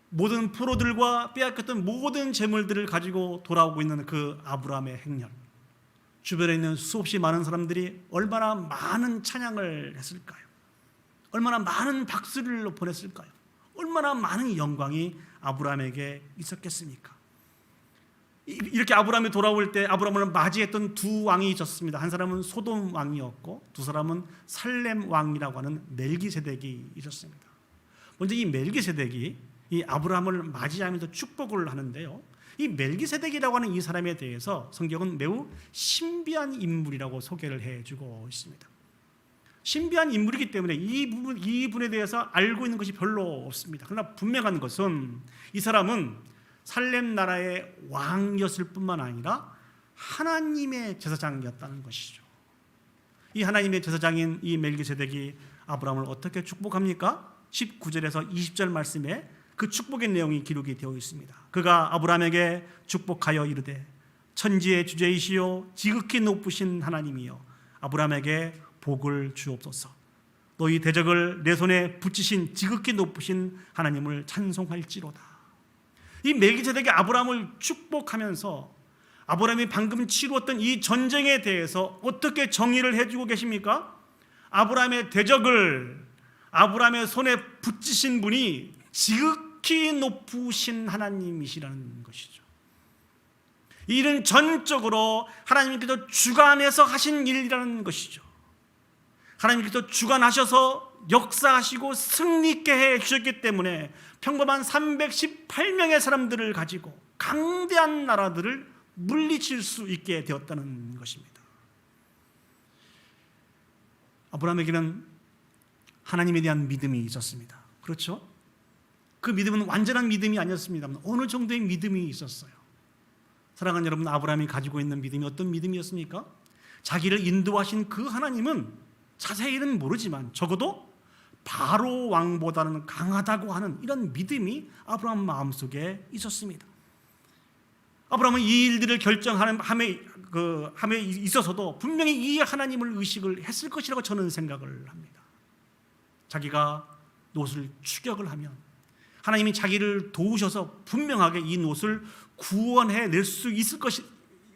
모든 포로들과 빼앗겼던 모든 재물들을 가지고 돌아오고 있는 그 아브라함의 행렬, 주변에 있는 수없이 많은 사람들이 얼마나 많은 찬양을 했을까요? 얼마나 많은 박수를 보냈을까요? 얼마나 많은 영광이 아브라함에게 있었겠습니까? 이렇게 아브라함이 돌아올 때 아브라함을 맞이했던 두 왕이 있었습니다. 한 사람은 소돔 왕이었고 두 사람은 살렘 왕이라고 하는 멜기세덱이 있었습니다. 먼저 이 멜기세덱이 이 아브라함을 맞이하면서 축복을 하는데요, 이 멜기세덱이라고 하는 이 사람에 대해서 성경은 매우 신비한 인물이라고 소개를 해주고 있습니다. 신비한 인물이기 때문에 이분에 대해서 알고 있는 것이 별로 없습니다. 그러나 분명한 것은 이 사람은 살렘 나라의 왕이었을 뿐만 아니라 하나님의 제사장이었다는 것이죠. 이 하나님의 제사장인 이 멜기세덱이 아브라함을 어떻게 축복합니까? 19절에서 20절 말씀에 그 축복의 내용이 기록이 되어 있습니다. 그가 아브라함에게 축복하여 이르되 천지의 주제이시요 지극히 높으신 하나님이여 아브라함에게 복을 주옵소서. 너희 대적을 내 손에 붙이신 지극히 높으신 하나님을 찬송할지로다. 이 멜기세덱이 아브라함을 축복하면서 아브라함이 방금 치루었던 이 전쟁에 대해서 어떻게 정의를 해주고 계십니까? 아브라함의 대적을 아브라함의 손에 붙이신 분이 지극히 높으신 하나님이시라는 것이죠. 이 일은 전적으로 하나님께서 주관해서 하신 일이라는 것이죠. 하나님께서 주관하셔서 역사하시고 승리있게 해 주셨기 때문에 평범한 318명의 사람들을 가지고 강대한 나라들을 물리칠 수 있게 되었다는 것입니다. 아브라함에게는 하나님에 대한 믿음이 있었습니다. 그렇죠? 그 믿음은 완전한 믿음이 아니었습니다만 어느 정도의 믿음이 있었어요. 사랑하는 여러분, 아브라함이 가지고 있는 믿음이 어떤 믿음이었습니까? 자기를 인도하신 그 하나님은 자세히는 모르지만 적어도 바로 왕보다는 강하다고 하는 이런 믿음이 아브라함 마음속에 있었습니다. 아브라함은 이 일들을 결정함에 있어서도 분명히 이 하나님을 의식을 했을 것이라고 저는 생각을 합니다. 자기가 롯을 추격을 하면 하나님이 자기를 도우셔서 분명하게 이 롯을 구원해낼 수 있을 것이,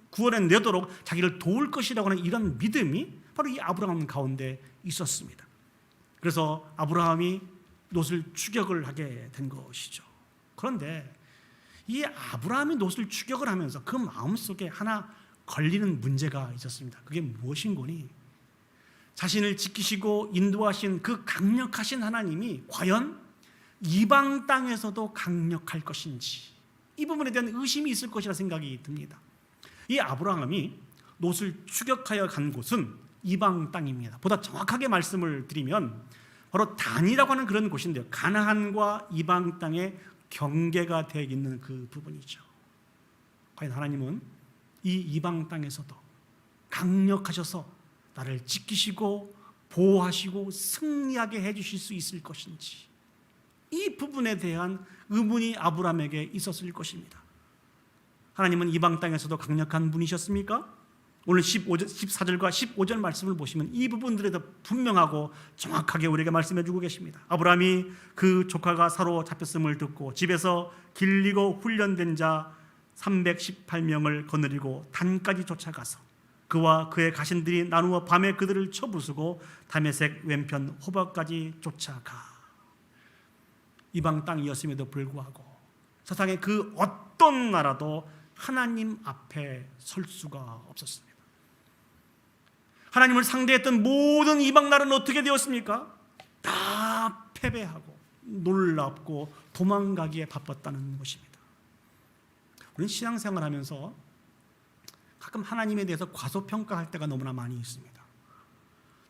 구원해내도록 자기를 도울 것이라고 하는 이런 믿음이 바로 이 아브라함 가운데 있었습니다. 그래서 아브라함이 롯을 추격을 하게 된 것이죠. 그런데 이 아브라함이 롯을 추격을 하면서 그 마음속에 하나 걸리는 문제가 있었습니다. 그게 무엇인고니 자신을 지키시고 인도하신 그 강력하신 하나님이 과연 이방 땅에서도 강력할 것인지, 이 부분에 대한 의심이 있을 것이라 생각이 듭니다. 이 아브라함이 롯을 추격하여 간 곳은 이방 땅입니다. 보다 정확하게 말씀을 드리면 바로 단이라고 하는 그런 곳인데요, 가나안과 이방 땅의 경계가 되어 있는 그 부분이죠. 과연 하나님은 이 이방 땅에서도 강력하셔서 나를 지키시고 보호하시고 승리하게 해주실 수 있을 것인지, 이 부분에 대한 의문이 아브라함에게 있었을 것입니다. 하나님은 이방 땅에서도 강력한 분이셨습니까? 오늘 14절과 15절 말씀을 보시면 이 부분들에 더 분명하고 정확하게 우리에게 말씀해 주고 계십니다. 아브라함이 그 조카가 사로잡혔음을 듣고 집에서 길리고 훈련된 자 318명을 거느리고 단까지 쫓아가서 그와 그의 가신들이 나누어 밤에 그들을 쳐부수고 다메섹 왼편 호박까지 쫓아가. 이방 땅이었음에도 불구하고 세상의 그 어떤 나라도 하나님 앞에 설 수가 없었습니다. 하나님을 상대했던 모든 이방 나라는 어떻게 되었습니까? 다 패배하고 놀랍고 도망가기에 바빴다는 것입니다. 우리는 신앙생활 하면서 가끔 하나님에 대해서 과소평가할 때가 너무나 많이 있습니다.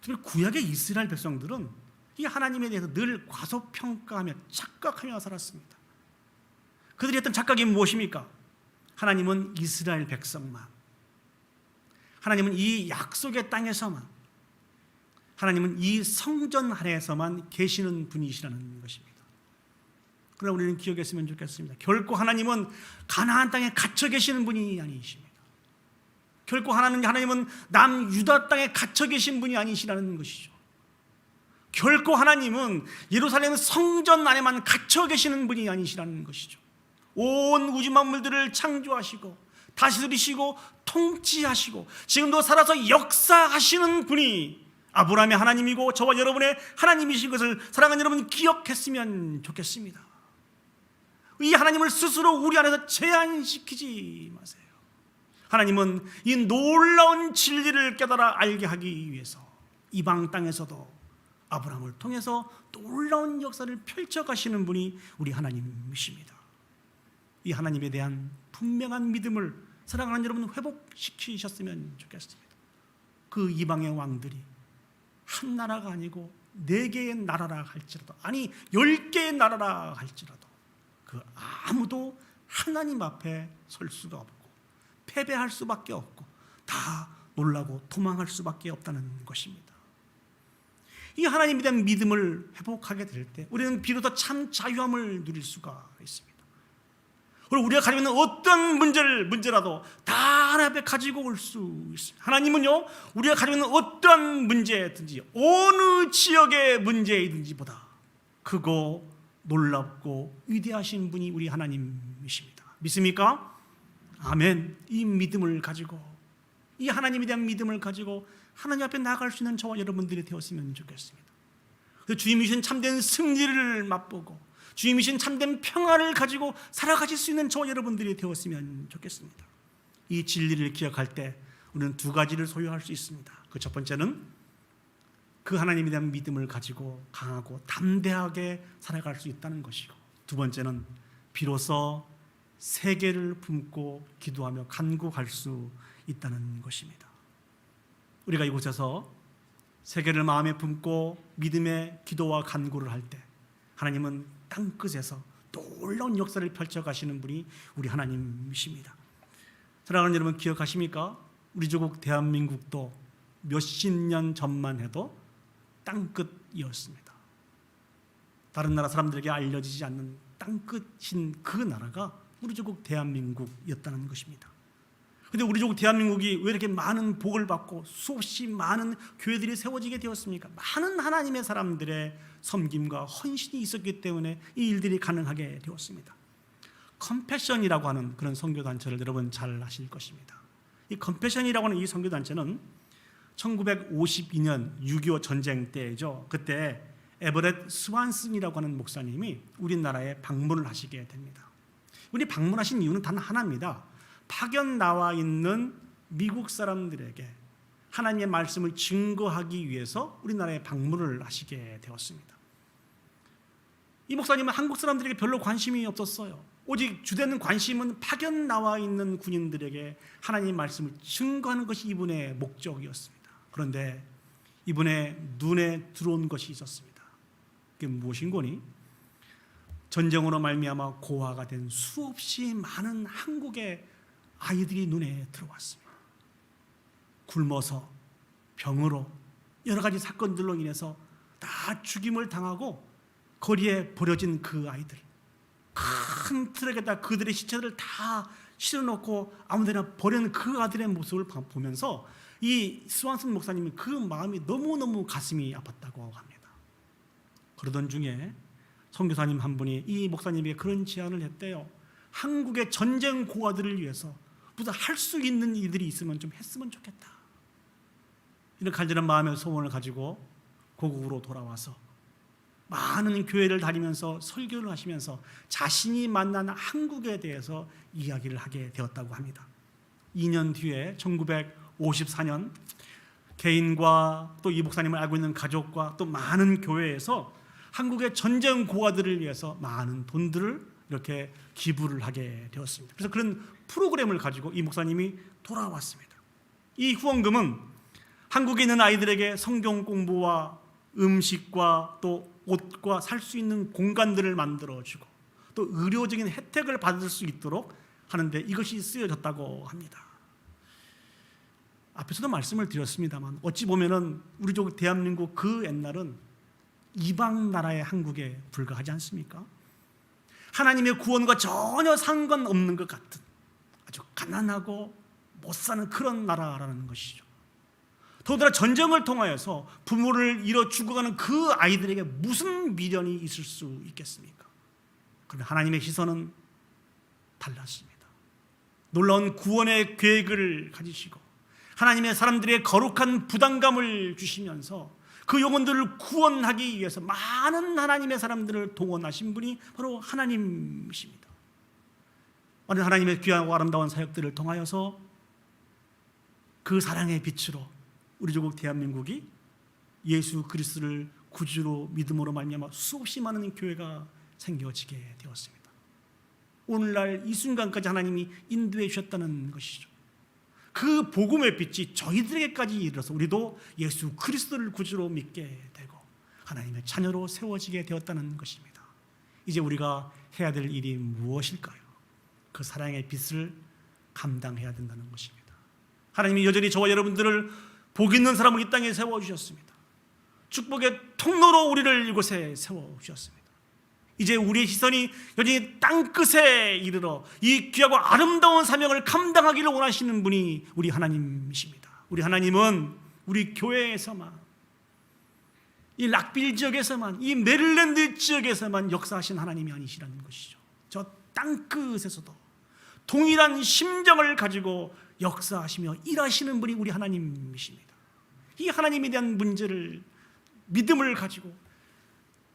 특히 구약의 이스라엘 백성들은 이 하나님에 대해서 늘 과소평가하며 착각하며 살았습니다. 그들이 했던 착각이 무엇입니까? 하나님은 이스라엘 백성만, 하나님은 이 약속의 땅에서만, 하나님은 이 성전 안에서만 계시는 분이시라는 것입니다. 그러나 우리는 기억했으면 좋겠습니다. 결코 하나님은 가나안 땅에 갇혀 계시는 분이 아니십니다. 결코 하나님은 남유다 땅에 갇혀 계신 분이 아니시라는 것이죠. 결코 하나님은 예루살렘 성전 안에만 갇혀 계시는 분이 아니시라는 것이죠. 온 우주 만물들을 창조하시고 다스리시고 통치하시고 지금도 살아서 역사하시는 분이 아브라함의 하나님이고 저와 여러분의 하나님이신 것을 사랑하는 여러분 기억했으면 좋겠습니다. 이 하나님을 스스로 우리 안에서 제한시키지 마세요. 하나님은 이 놀라운 진리를 깨달아 알게 하기 위해서 이방 땅에서도 아브라함을 통해서 놀라운 역사를 펼쳐가시는 분이 우리 하나님이십니다. 이 하나님에 대한 분명한 믿음을 사랑하는 여러분 회복시키셨으면 좋겠습니다. 그 이방의 왕들이 한 나라가 아니고 4개의 나라라 할지라도, 아니 10개의 나라라 할지라도 그 아무도 하나님 앞에 설 수가 없고 패배할 수밖에 없고 다 놀라고 도망할 수밖에 없다는 것입니다. 이 하나님에 대한 믿음을 회복하게 될 때 우리는 비로소 참 자유함을 누릴 수가 있습니다. 그리고 우리가 가지고 있는 어떤 문제라도 다 하나님 앞에 가지고 올 수 있습니다. 하나님은요, 우리가 가지고 있는 어떤 문제든지 어느 지역의 문제이든지 보다 크고 놀랍고 위대하신 분이 우리 하나님이십니다. 믿습니까? 아멘. 이 믿음을 가지고, 이 하나님에 대한 믿음을 가지고 하나님 앞에 나아갈 수 있는 저와 여러분들이 되었으면 좋겠습니다. 주님이신 참된 승리를 맛보고 주님이신 참된 평안을 가지고 살아가실 수 있는 저와 여러분들이 되었으면 좋겠습니다. 이 진리를 기억할 때 우리는 2가지를 소유할 수 있습니다. 그 첫 번째는 그 하나님에 대한 믿음을 가지고 강하고 담대하게 살아갈 수 있다는 것이고, 2번째는 비로소 세계를 품고 기도하며 간구할 수 있다는 것입니다. 우리가 이곳에서 세계를 마음에 품고 믿음의 기도와 간구를 할 때 하나님은 땅끝에서 놀라운 역사를 펼쳐가시는 분이 우리 하나님이십니다. 사랑하는 여러분 기억하십니까? 우리 조국 대한민국도 몇십 년 전만 해도 땅끝이었습니다. 다른 나라 사람들에게 알려지지 않는 땅끝인 그 나라가 우리 조국 대한민국이었다는 것입니다. 그런데 우리 조국 대한민국이 왜 이렇게 많은 복을 받고 수없이 많은 교회들이 세워지게 되었습니까? 많은 하나님의 사람들의 섬김과 헌신이 있었기 때문에 이 일들이 가능하게 되었습니다. 컴패션이라고 하는 그런 선교단체를 여러분 잘 아실 것입니다. 이 컴패션이라고 하는 이 선교단체는 1952년 6.25 전쟁 때죠. 그때 에버렛 스완슨이라고 하는 목사님이 우리나라에 방문을 하시게 됩니다. 우리 방문하신 이유는 단 하나입니다. 파견 나와 있는 미국 사람들에게 하나님의 말씀을 증거하기 위해서 우리나라에 방문을 하시게 되었습니다. 이 목사님은 한국 사람들에게 별로 관심이 없었어요. 오직 주된 관심은 파견 나와 있는 군인들에게 하나님의 말씀을 증거하는 것이 이분의 목적이었습니다. 그런데 이분의 눈에 들어온 것이 있었습니다. 그게 무엇인 거니? 전쟁으로 말미암아 고아가 된 수없이 많은 한국의 아이들이 눈에 들어왔습니다. 굶어서 병으로 여러 가지 사건들로 인해서 다 죽임을 당하고 거리에 버려진 그 아이들, 큰 트럭에다 그들의 시체들을 다 실어놓고 아무데나 버리는 그 아들의 모습을 보면서 이 스완슨 목사님이 그 마음이 너무너무 가슴이 아팠다고 합니다. 그러던 중에 선교사님 한 분이 이 목사님에게 그런 제안을 했대요. 한국의 전쟁 고아들을 위해서 무슨 할 수 있는 일들이 있으면 좀 했으면 좋겠다. 이런 간절한 마음의 소원을 가지고 고국으로 돌아와서 많은 교회를 다니면서 설교를 하시면서 자신이 만난 한국에 대해서 이야기를 하게 되었다고 합니다. 2년 뒤에 1954년 개인과 또 이 목사님을 알고 있는 가족과 또 많은 교회에서 한국의 전쟁 고아들을 위해서 많은 돈들을 이렇게 기부를 하게 되었습니다. 그래서 그런 프로그램을 가지고 이 목사님이 돌아왔습니다. 이 후원금은 한국에 있는 아이들에게 성경 공부와 음식과 또 옷과 살 수 있는 공간들을 만들어주고 또 의료적인 혜택을 받을 수 있도록 하는데 이것이 쓰여졌다고 합니다. 앞에서도 말씀을 드렸습니다만 어찌 보면은 우리 족 대한민국 그 옛날은 이방 나라의 한국에 불과하지 않습니까? 하나님의 구원과 전혀 상관없는 것 같은 아주 가난하고 못 사는 그런 나라라는 것이죠. 더군다나 전쟁을 통하여서 부모를 잃어 죽어가는 그 아이들에게 무슨 미련이 있을 수 있겠습니까? 그런데 하나님의 시선은 달랐습니다. 놀라운 구원의 계획을 가지시고 하나님의 사람들의 거룩한 부담감을 주시면서 그 영혼들을 구원하기 위해서 많은 하나님의 사람들을 동원하신 분이 바로 하나님이십니다. 많은 하나님의 귀하고 아름다운 사역들을 통하여서 그 사랑의 빛으로 우리 조국 대한민국이 예수 그리스도를 구주로 믿음으로 말미암아 수없이 많은 교회가 생겨지게 되었습니다. 오늘날 이 순간까지 하나님이 인도해 주셨다는 것이죠. 그 복음의 빛이 저희들에게까지 이르러서 우리도 예수 그리스도를 구주로 믿게 되고 하나님의 자녀로 세워지게 되었다는 것입니다. 이제 우리가 해야 될 일이 무엇일까요? 그 사랑의 빛을 감당해야 된다는 것입니다. 하나님이 여전히 저와 여러분들을 복 있는 사람을 이 땅에 세워주셨습니다. 축복의 통로로 우리를 이곳에 세워주셨습니다. 이제 우리의 시선이 여전히 땅끝에 이르러 이 귀하고 아름다운 사명을 감당하기를 원하시는 분이 우리 하나님이십니다. 우리 하나님은 우리 교회에서만, 이 락빌 지역에서만, 이 메릴랜드 지역에서만 역사하신 하나님이 아니시라는 것이죠. 저 땅끝에서도 동일한 심정을 가지고 역사하시며 일하시는 분이 우리 하나님이십니다. 이 하나님에 대한 문제를, 믿음을 가지고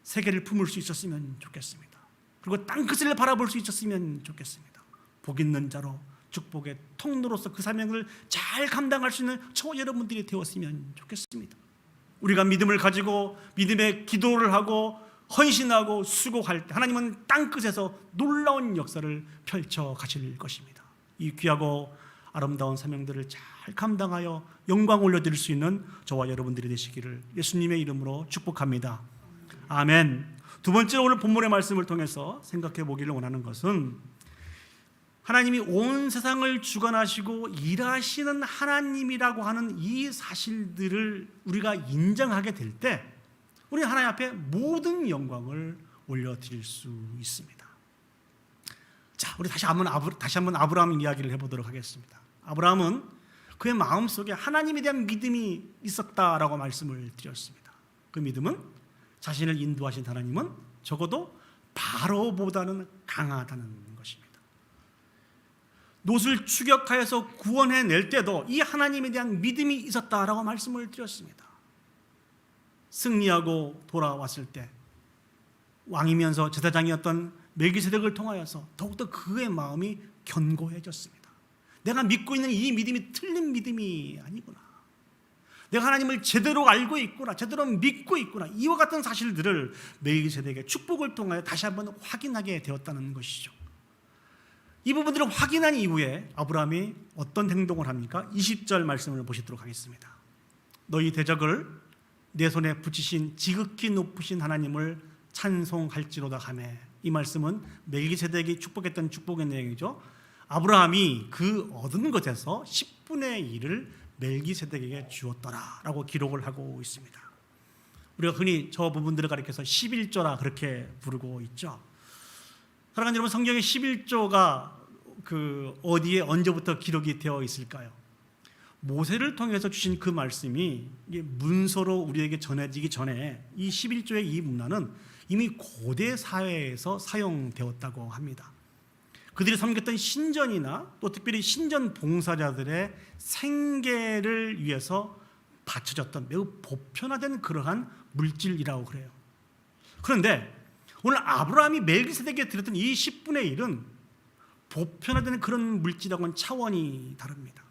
세계를 품을 수 있었으면 좋겠습니다. 그리고 땅끝을 바라볼 수 있었으면 좋겠습니다. 복 있는 자로 축복의 통로로서 그 사명을 잘 감당할 수 있는 저와 여러분들이 되었으면 좋겠습니다. 우리가 믿음을 가지고 믿음의 기도를 하고 헌신하고 수고할 때 하나님은 땅끝에서 놀라운 역사를 펼쳐 가실 것입니다. 이 귀하고 아름다운 사명들을 잘 감당하여 영광 올려드릴 수 있는 저와 여러분들이 되시기를 예수님의 이름으로 축복합니다. 아멘. 두 번째로 오늘 본문의 말씀을 통해서 생각해 보기를 원하는 것은 하나님이 온 세상을 주관하시고 일하시는 하나님이라고 하는 이 사실들을 우리가 인정하게 될 때 우리 하나님 앞에 모든 영광을 올려드릴 수 있습니다. 자, 우리 다시 한번 아브라함 이야기를 해보도록 하겠습니다. 아브라함은 그의 마음속에 하나님에 대한 믿음이 있었다라고 말씀을 드렸습니다. 그 믿음은 자신을 인도하신 하나님은 적어도 바로보다는 강하다는 것입니다. 롯을 추격하여서 구원해낼 때도 이 하나님에 대한 믿음이 있었다라고 말씀을 드렸습니다. 승리하고 돌아왔을 때 왕이면서 제사장이었던 멜기세덱을 통하여서 더욱더 그의 마음이 견고해졌습니다. 내가 믿고 있는 이 믿음이 틀린 믿음이 아니구나. 내가 하나님을 제대로 알고 있구나, 제대로 믿고 있구나. 이와 같은 사실들을 멜기세덱의 축복을 통하여 다시 한번 확인하게 되었다는 것이죠. 이 부분들을 확인한 이후에 아브라함이 어떤 행동을 합니까? 20절 말씀을 보시도록 하겠습니다. 너희 대적을 내 손에 붙이신 지극히 높으신 하나님을 찬송할지로다 하매. 이 말씀은 멜기세덱이 축복했던 축복의 내용이죠. 아브라함이 그 얻은 것에서 10분의 1을 멜기세덱에게 주었더라라고 기록을 하고 있습니다. 우리가 흔히 저 부분들을 가리켜서 11조라 그렇게 부르고 있죠. 사랑하는 여러분, 성경의 11조가 어디에 언제부터 기록이 되어 있을까요? 모세를 통해서 주신 그 말씀이 이게 문서로 우리에게 전해지기 전에 이 11조의 이 문화는 이미 고대 사회에서 사용되었다고 합니다. 그들이 섬겼던 신전이나 또 특별히 신전 봉사자들의 생계를 위해서 바쳐졌던 매우 보편화된 그러한 물질이라고 그래요. 그런데 오늘 아브라함이 멜기세덱에게 드렸던 이 10분의 1은 보편화된 그런 물질하고는 차원이 다릅니다.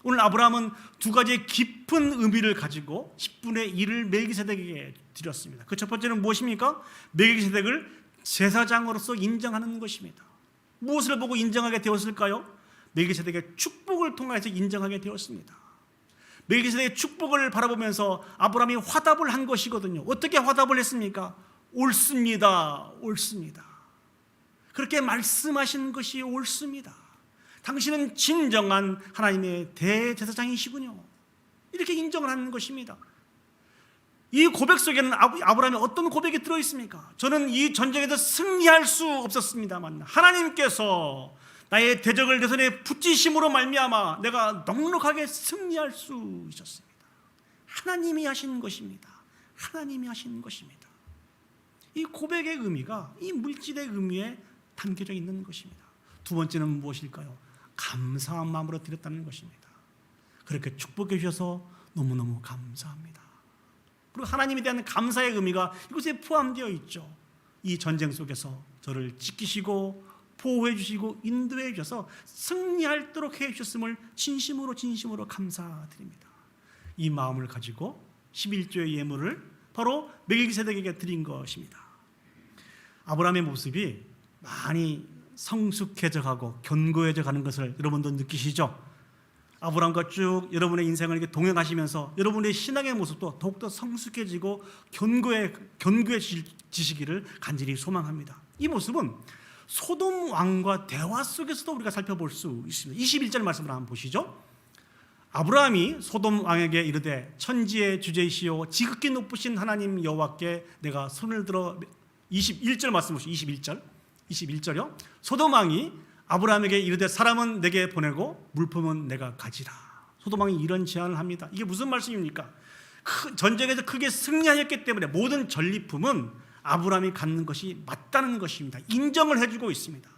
오늘 아브라함은 두 가지의 깊은 의미를 가지고 10분의 1을 멜기세덱에게 드렸습니다. 그 첫 번째는 무엇입니까? 멜기세덱을 제사장으로서 인정하는 것입니다. 무엇을 보고 인정하게 되었을까요? 멜기세덱의 축복을 통해서 인정하게 되었습니다. 멜기세덱의 축복을 바라보면서 아브라함이 화답을 한 것이거든요. 어떻게 화답을 했습니까? 옳습니다. 옳습니다. 그렇게 말씀하신 것이 옳습니다. 당신은 진정한 하나님의 대제사장이시군요. 이렇게 인정을 하는 것입니다. 이 고백 속에는 아브라함의 어떤 고백이 들어있습니까? 저는 이 전쟁에서 승리할 수 없었습니다만 하나님께서 나의 대적을 내 손에 붙이심으로 말미암아 내가 넉넉하게 승리할 수 있었습니다. 하나님이 하신 것입니다. 하나님이 하신 것입니다. 이 고백의 의미가 이 물질의 의미에 담겨져 있는 것입니다. 두 번째는 무엇일까요? 감사한 마음으로 드렸다는 것입니다. 그렇게 축복해 주셔서 너무너무 감사합니다. 그리고 하나님에 대한 감사의 의미가 이곳에 포함되어 있죠. 이 전쟁 속에서 저를 지키시고 보호해 주시고 인도해 주셔서 승리하도록 해 주셨음을 진심으로 감사드립니다. 이 마음을 가지고 11조의 예물을 바로 멜기세덱에게 드린 것입니다. 아브라함의 모습이 많이 성숙해져 가고 견고해져 가는 것을 여러분도 느끼시죠? 아브라함과 쭉 여러분의 인생을 이렇게 동행하시면서 여러분의 신앙의 모습도 더욱더 성숙해지고 견고해지시기를 간절히 소망합니다. 이 모습은 소돔 왕과 대화 속에서도 우리가 살펴볼 수 있습니다. 21절 말씀을 한번 보시죠. 아브라함이 소돔 왕에게 이르되 천지의 주제이시오 지극히 높으신 하나님 여호와께 내가 손을 들어 21절 말씀 보시죠. 21절이요. 소돔 왕이 아브라함에게 이르되 사람은 내게 보내고 물품은 내가 가지라. 소돔 왕이 이런 제안을 합니다. 이게 무슨 말씀입니까? 전쟁에서 크게 승리하였기 때문에 모든 전리품은 아브라함이 갖는 것이 맞다는 것입니다. 인정을 해주고 있습니다.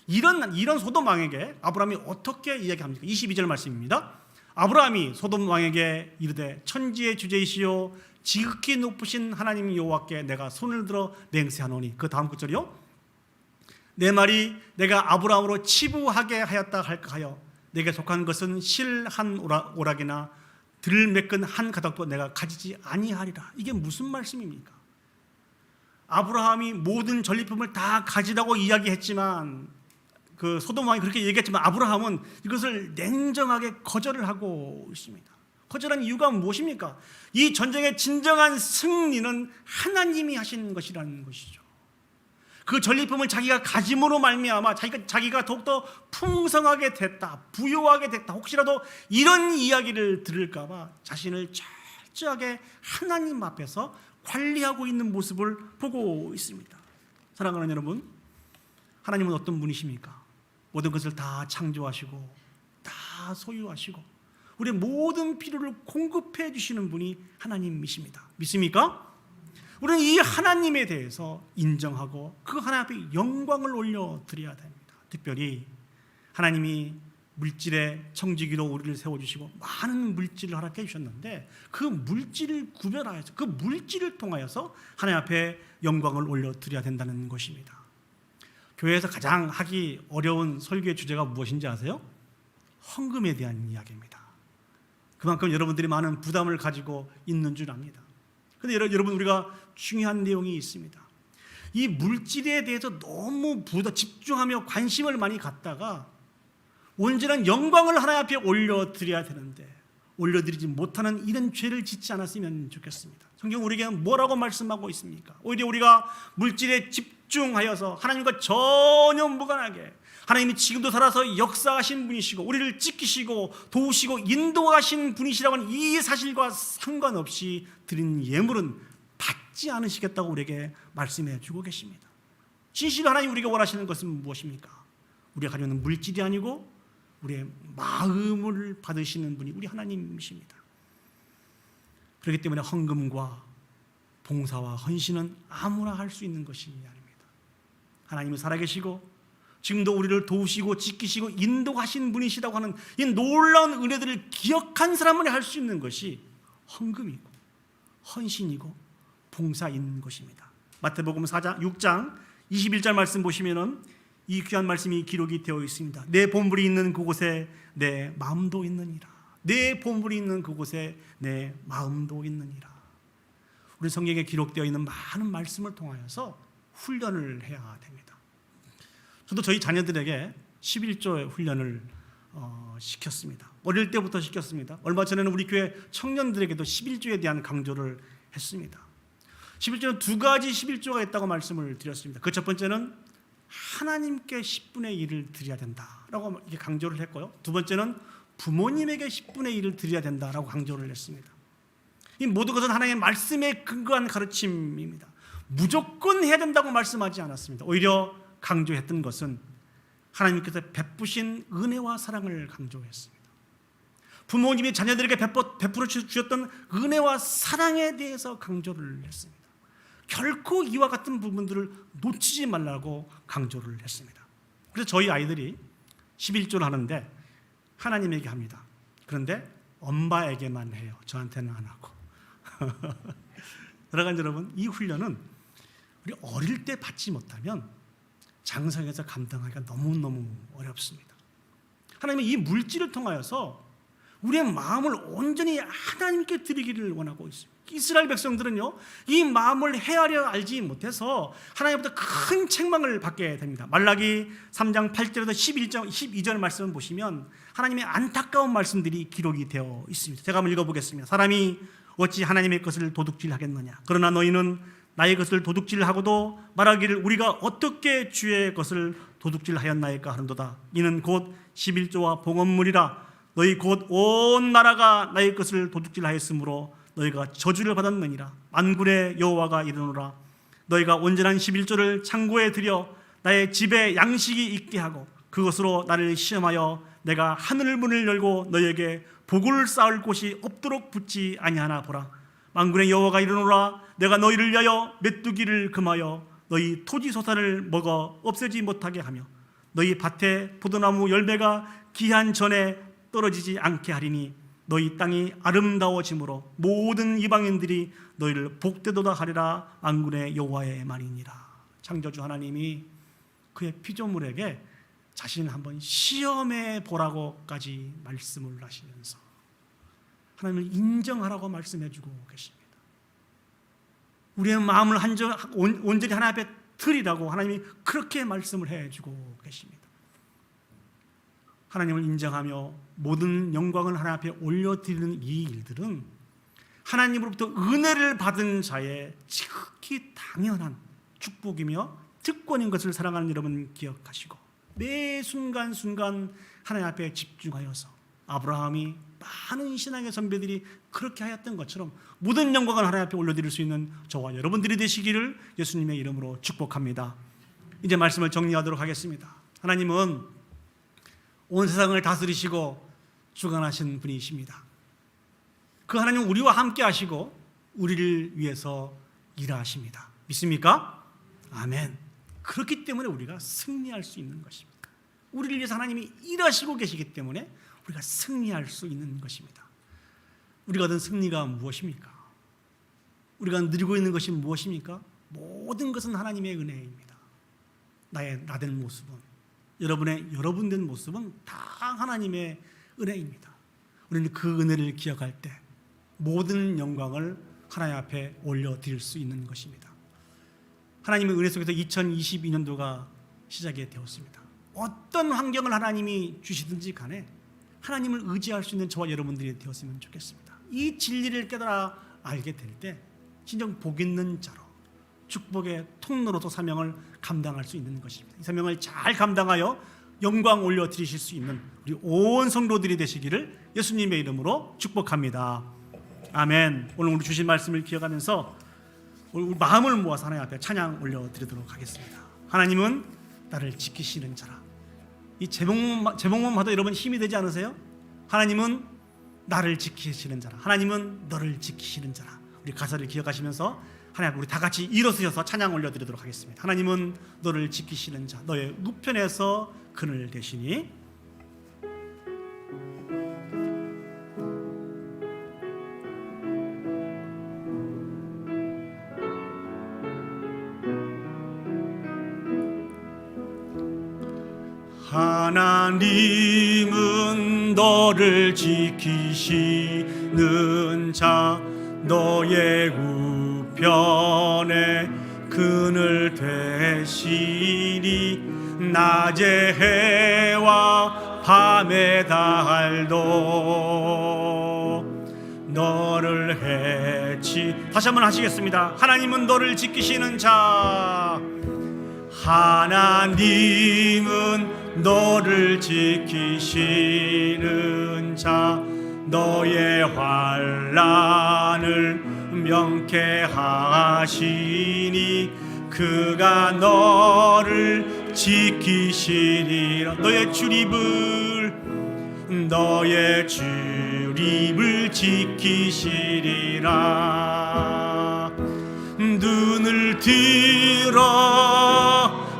이런 소돔 왕에게 아브라함이 어떻게 이야기합니까? 22절 말씀입니다. 아브라함이 소돔 왕에게 이르되 천지의 주제이시오 지극히 높으신 하나님 여호와께 내가 손을 들어 맹세하노니. 그 다음 구절이요. 내 말이 내가 아브라함으로 치부하게 하였다 할까 하여 내게 속한 것은 실 한 오락이나 들 메끈 한 가닥도 내가 가지지 아니하리라. 이게 무슨 말씀입니까? 아브라함이 모든 전리품을 다 가지라고 이야기했지만 그 소돔 왕이 그렇게 얘기했지만 아브라함은 이것을 냉정하게 거절을 하고 있습니다. 거절한 이유가 무엇입니까? 이 전쟁의 진정한 승리는 하나님이 하신 것이라는 것이죠. 그 전리품을 자기가 가짐으로 말미암아 자기가 더욱더 풍성하게 됐다, 부유하게 됐다, 혹시라도 이런 이야기를 들을까 봐 자신을 철저하게 하나님 앞에서 관리하고 있는 모습을 보고 있습니다. 사랑하는 여러분, 하나님은 어떤 분이십니까? 모든 것을 다 창조하시고 다 소유하시고 우리의 모든 필요를 공급해 주시는 분이 하나님이십니다. 믿습니까? 우리는 이 하나님에 대해서 인정하고 그 하나님 앞에 영광을 올려드려야 됩니다. 특별히 하나님이 물질의 청지기로 우리를 세워주시고 많은 물질을 허락해 주셨는데 그 물질을 구별하여서 그 물질을 통하여서 하나님 앞에 영광을 올려드려야 된다는 것입니다. 교회에서 가장 하기 어려운 설교의 주제가 무엇인지 아세요? 헌금에 대한 이야기입니다. 그만큼 여러분들이 많은 부담을 가지고 있는 줄 압니다. 그런데 여러분, 우리가 중요한 내용이 있습니다. 이 물질에 대해서 너무 집중하며 관심을 많이 갖다가 온전한 영광을 하나님 앞에 올려드려야 되는데 올려드리지 못하는 이런 죄를 짓지 않았으면 좋겠습니다. 성경 우리에게 뭐라고 말씀하고 있습니까? 오히려 우리가 물질에 집중하여서 하나님과 전혀 무관하게 하나님이 지금도 살아서 역사하신 분이시고 우리를 지키시고 도우시고 인도하신 분이시라고 하는 이 사실과 상관없이 드린 예물은 받지 않으시겠다고 우리에게 말씀해 주고 계십니다. 진실로 하나님 우리가 원하시는 것은 무엇입니까? 우리가 가지고 있는 물질이 아니고 우리의 마음을 받으시는 분이 우리 하나님이십니다. 그렇기 때문에 헌금과 봉사와 헌신은 아무나 할 수 있는 것이 아닙니다. 하나님은 살아계시고 지금도 우리를 도우시고 지키시고 인도하신 분이시라고 하는 이 놀라운 은혜들을 기억한 사람만이 할 수 있는 것이 헌금이고 헌신이고 봉사인 것입니다. 마태복음 6장 21절 말씀 보시면은 이 귀한 말씀이 기록이 되어 있습니다. 내 보물이 있는 그곳에 내 마음도 있느니라. 내 보물이 있는 그곳에 내 마음도 있느니라. 우리 성경에 기록되어 있는 많은 말씀을 통하여서 훈련을 해야 됩니다. 저도 저희 자녀들에게 11조의 훈련을 시켰습니다. 어릴 때부터 시켰습니다. 얼마 전에는 우리 교회 청년들에게도 11조에 대한 강조를 했습니다. 11조는 두 가지 11조가 있다고 말씀을 드렸습니다. 그 첫 번째는 하나님께 10분의 1을 드려야 된다라고 이렇게 강조를 했고요. 두 번째는 부모님에게 10분의 1을 드려야 된다라고 강조를 했습니다. 이 모든 것은 하나님의 말씀에 근거한 가르침입니다. 무조건 해야 된다고 말씀하지 않았습니다. 오히려 강조했던 것은 하나님께서 베푸신 은혜와 사랑을 강조했습니다. 부모님이 자녀들에게 베풀어 주셨던 은혜와 사랑에 대해서 강조를 했습니다. 결코 이와 같은 부분들을 놓치지 말라고 강조를 했습니다. 그래서 저희 아이들이 11조를 하는데 하나님에게 합니다. 그런데 엄마에게만 해요. 저한테는 안 하고. 사랑하는 여러분, 이 훈련은 우리 어릴 때 받지 못하면 장성에서 감당하기가 너무너무 어렵습니다. 하나님은 이 물질을 통하여서 우리의 마음을 온전히 하나님께 드리기를 원하고 있습니다. 이스라엘 백성들은요, 이 마음을 헤아려 알지 못해서 하나님부터 큰 책망을 받게 됩니다. 말라기 3장 8절에서 12절 말씀을 보시면 하나님의 안타까운 말씀들이 기록이 되어 있습니다. 제가 한번 읽어보겠습니다. 사람이 어찌 하나님의 것을 도둑질하겠느냐? 그러나 너희는 나의 것을 도둑질하고도 말하기를 우리가 어떻게 주의 것을 도둑질하였나이까 하는도다. 이는 곧 11조와 봉헌물이라. 너희 곧 온 나라가 나의 것을 도둑질하였으므로 너희가 저주를 받았느니라. 만군의 여호와가 이르노라. 너희가 온전한 11조를 창고에 들여 나의 집에 양식이 있게 하고 그것으로 나를 시험하여 내가 하늘 문을 열고 너희에게 복을 쌓을 곳이 없도록 붙지 아니하나 보라. 만군의 여호와가 이르노라. 내가 너희를 위하여 메뚜기를 금하여 너희 토지 소산을 먹어 없애지 못하게 하며 너희 밭에 포도나무 열매가 기한 전에 떨어지지 않게 하리니 너희 땅이 아름다워짐으로 모든 이방인들이 너희를 복되도다 하리라. 만군의 여호와의 말이니라. 창조주 하나님이 그의 피조물에게 자신을 한번 시험해 보라고까지 말씀을 하시면서 하나님을 인정하라고 말씀해 주고 계십니다. 우리의 마음을 온전히 하나님 앞에 드리라고 하나님이 그렇게 말씀을 해 주고 계십니다. 하나님을 인정하며 모든 영광을 하나님 앞에 올려드리는 이 일들은 하나님으로부터 은혜를 받은 자의 지극히 당연한 축복이며 특권인 것을 사랑하는 여러분 기억하시고 매 순간순간 하나님 앞에 집중하여서 아브라함이 많은 신앙의 선배들이 그렇게 하였던 것처럼 모든 영광을 하나님 앞에 올려드릴 수 있는 저와 여러분들이 되시기를 예수님의 이름으로 축복합니다. 이제 말씀을 정리하도록 하겠습니다. 하나님은 온 세상을 다스리시고 주관하신 분이십니다. 그 하나님은 우리와 함께 하시고 우리를 위해서 일하십니다. 믿습니까? 아멘. 그렇기 때문에 우리가 승리할 수 있는 것입니다. 우리를 위해서 하나님이 일하시고 계시기 때문에 우리가 승리할 수 있는 것입니다. 우리가 얻은 승리가 무엇입니까? 우리가 누리고 있는 것이 무엇입니까? 모든 것은 하나님의 은혜입니다. 나된 모습은, 여러분 된 모습은 다 하나님의 은혜입니다. 우리는 그 은혜를 기억할 때 모든 영광을 하나님 앞에 올려드릴 수 있는 것입니다. 하나님의 은혜 속에서 2022년도가 시작이 되었습니다. 어떤 환경을 하나님이 주시든지 간에 하나님을 의지할 수 있는 저와 여러분들이 되었으면 좋겠습니다. 이 진리를 깨달아 알게 될 때 진정 복 있는 자로 축복의 통로로서 사명을 감당할 수 있는 것입니다. 이 사명을 잘 감당하여 영광 올려드리실 수 있는 우리 온 성도들이 되시기를 예수님의 이름으로 축복합니다. 아멘. 오늘 우리 주신 말씀을 기억하면서 우리 마음을 모아서 하나님 앞에 찬양 올려드리도록 하겠습니다. 하나님은 나를 지키시는 자라. 이 제목만 봐도 여러분 힘이 되지 않으세요? 하나님은 나를 지키시는 자라. 하나님은 너를 지키시는 자라. 우리 가사를 기억하시면서 하나님 우리 다 같이 일어서셔서 찬양 올려드리도록 하겠습니다. 하나님은 너를 지키시는 자, 너의 우편에서 그늘 되시니. 하나님은 너를 지키시는 자, 너의 우편에 그늘 되시니. 낮의 해와 밤의 달도 너를 다시 한번 하시겠습니다. 하나님은 너를 지키시는 자, 하나님은 너를 지키시는 자, 너의 환난을 명쾌하시니. 그가 너를 지키시리라. 너의 주립을 지키시리라. 눈을 들어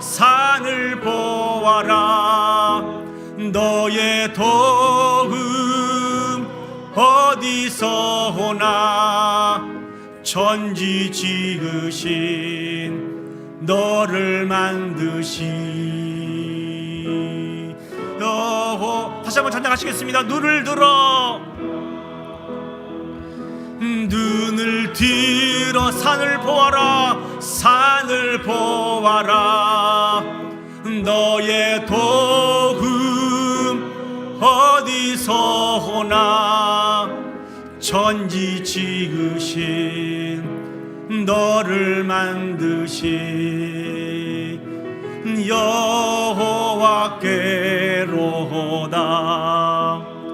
산을 보아라. 너의 도움 어디서 오나. 천지 지으신 너를 만드신 다시 한번 찬양하시겠습니다. 눈을 들어 산을 보아라. 산을 보아라. 너의 도움 어디서 오나. 천지 지으신 너를 만드신 여호와께로다.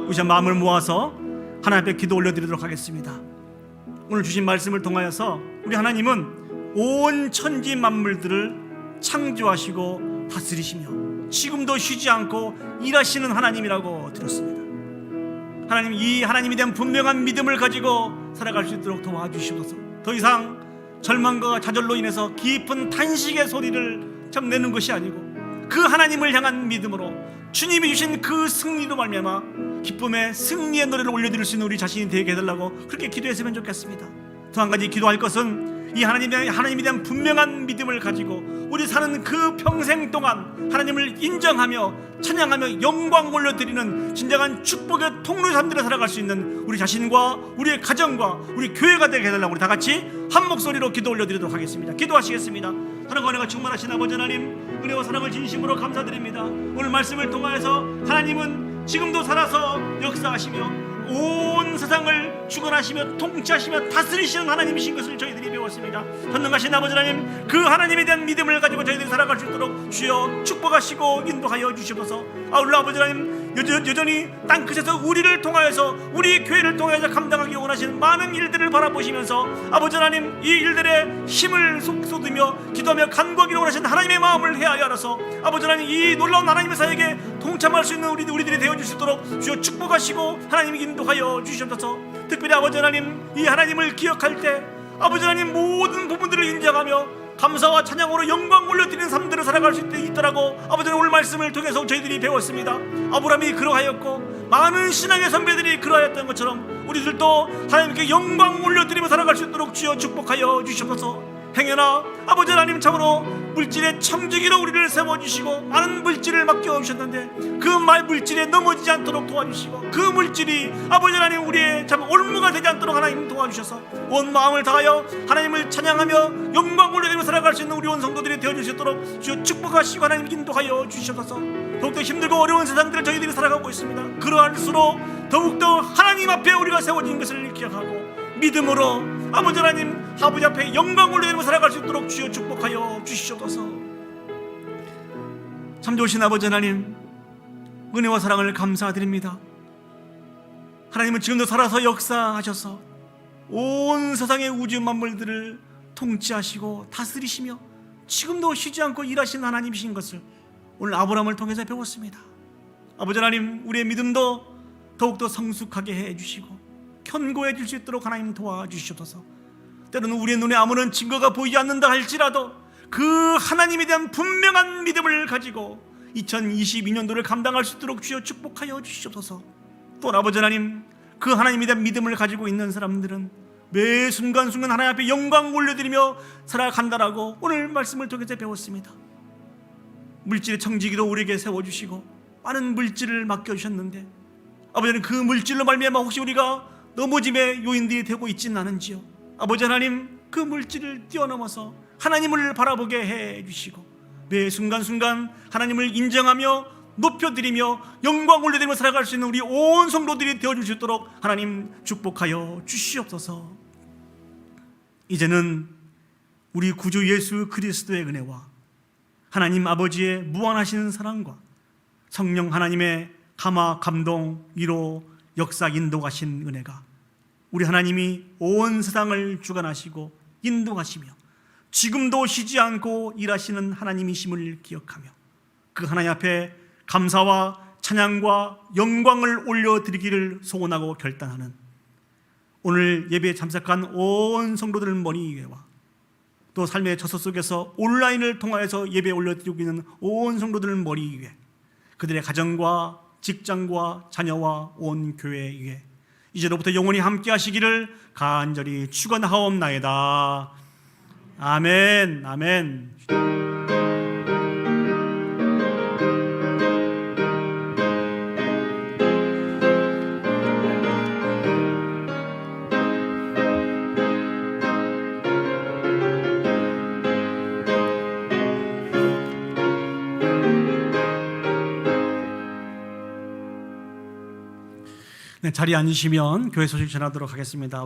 우리 마음을 모아서 하나님 앞에 기도 올려드리도록 하겠습니다. 오늘 주신 말씀을 통하여서 우리 하나님은 온 천지 만물들을 창조하시고 다스리시며 지금도 쉬지 않고 일하시는 하나님이라고 들었습니다. 하나님, 이 하나님에 대한 분명한 믿음을 가지고 살아갈 수 있도록 도와주시옵소서. 더 이상 절망과 좌절로 인해서 깊은 탄식의 소리를 내는 것이 아니고 그 하나님을 향한 믿음으로 주님이 주신 그 승리로 말미암아 기쁨의 승리의 노래를 올려드릴 수 있는 우리 자신이 되게 해달라고 그렇게 기도했으면 좋겠습니다. 또 한 가지 기도할 것은 이 하나님에 대한 분명한 믿음을 가지고 우리 사는 그 평생 동안 하나님을 인정하며 찬양하며 영광 올려드리는 진정한 축복의 통로 삶들에 살아갈 수 있는 우리 자신과 우리의 가정과 우리 교회가 되게 해달라고 우리 다 같이 한 목소리로 기도 올려드리도록 하겠습니다. 기도하시겠습니다. 사랑과 은혜가 충만하신 아버지 하나님, 은혜와 사랑을 진심으로 감사드립니다. 오늘 말씀을 통하여서 하나님은 지금도 살아서 역사하시며 온 세상을 주관하시며 통치하시며 다스리시는 하나님이신 것을 저희들이 배웠습니다. 전능하신 아버지 하나님, 그 하나님에 대한 믿음을 가지고 저희들이 살아갈 수 있도록 주여 축복하시고 인도하여 주시옵소서. 아울러 아버지 하나님, 여전히 땅끝에서 우리를 통하여서 우리 교회를 통하여서 감당하기 원하시는 많은 일들을 바라보시면서 아버지 하나님, 이 일들에 힘을 쏟으며 기도하며 간구하기를 원하시는 하나님의 마음을 헤아려 알아서 아버지 하나님, 이 놀라운 하나님의 사역에 동참할 수 있는 우리들이 되어줄 수 있도록 주여 축복하시고 하나님 인도하여 주시옵소서. 특별히 아버지 하나님, 이 하나님을 기억할 때 아버지 하나님 모든 부분들을 인정하며 감사와 찬양으로 영광 올려드리는 삶들을 살아갈 수 있더라고 아버지 오늘 말씀을 통해서 저희들이 배웠습니다. 아브라함이 그러하였고 많은 신앙의 선배들이 그러하였던 것처럼 우리들도 하나님께 영광 올려드리며 살아갈 수 있도록 주여 축복하여 주시옵소서. 행여나 아버지 하나님, 참으로 물질의 청지기로 우리를 세워주시고 많은 물질을 맡겨주셨는데 그 물질에 넘어지지 않도록 도와주시고 그 물질이 아버지 하나님 우리의 참 올무가 되지 않도록 하나님 도와주셔서 온 마음을 다하여 하나님을 찬양하며 영광 올려드리며 살아갈 수 있는 우리 온 성도들이 되어줄 수 있도록 주여 축복하시고 하나님 인도하여 주시옵소서. 더욱더 힘들고 어려운 세상들을 저희들이 살아가고 있습니다. 그러할수록 더욱더 하나님 앞에 우리가 세워진 것을 기억하고 믿음으로 아버지 하나님, 아버지 앞에 영광 올려드리며 살아갈 수 있도록 주여 축복하여 주시옵소서. 참 좋으신 아버지 하나님, 은혜와 사랑을 감사드립니다. 하나님은 지금도 살아서 역사하셔서 온 세상의 우주 만물들을 통치하시고 다스리시며 지금도 쉬지 않고 일하시는 하나님이신 것을 오늘 아브라함을 통해서 배웠습니다. 아버지 하나님, 우리의 믿음도 더욱더 성숙하게 해주시고 견고해 줄 수 있도록 하나님 도와주시옵소서. 때로는 우리의 눈에 아무런 증거가 보이지 않는다 할지라도 그 하나님에 대한 분명한 믿음을 가지고 2022년도를 감당할 수 있도록 주여 축복하여 주시옵소서. 또 아버지 하나님, 그 하나님에 대한 믿음을 가지고 있는 사람들은 매 순간순간 하나님 앞에 영광 올려드리며 살아간다라고 오늘 말씀을 통해서 배웠습니다. 물질의 청지기도 우리에게 세워주시고 많은 물질을 맡겨주셨는데 아버지 하나님, 그 물질로 말미암아 혹시 우리가 넘어짐의 요인들이 되고 있지는 않은지요. 아버지 하나님, 그 물질을 뛰어넘어서 하나님을 바라보게 해주시고 매 순간순간 하나님을 인정하며 높여드리며 영광 올려드리며 살아갈 수 있는 우리 온 성도들이 되어줄 수 있도록 하나님 축복하여 주시옵소서. 이제는 우리 구주 예수 그리스도의 은혜와 하나님 아버지의 무한하신 사랑과 성령 하나님의 감화, 감동, 위로, 역사, 인도하신 은혜가 우리 하나님이 온 세상을 주관하시고 인도하시며 지금도 쉬지 않고 일하시는 하나님이심을 기억하며 그 하나님 앞에 감사와 찬양과 영광을 올려드리기를 소원하고 결단하는 오늘 예배에 참석한 온 성도들 머리 위에와 또 삶의 저서 속에서 온라인을 통하여서 예배 올려드리고 있는 온 성도들 머리 위에 그들의 가정과 직장과 자녀와 온 교회 위에 이제로부터 영원히 함께 하시기를 간절히 축원하옵나이다. 아멘. 아멘. 네, 자리에 앉으시면 교회 소식 전하도록 하겠습니다.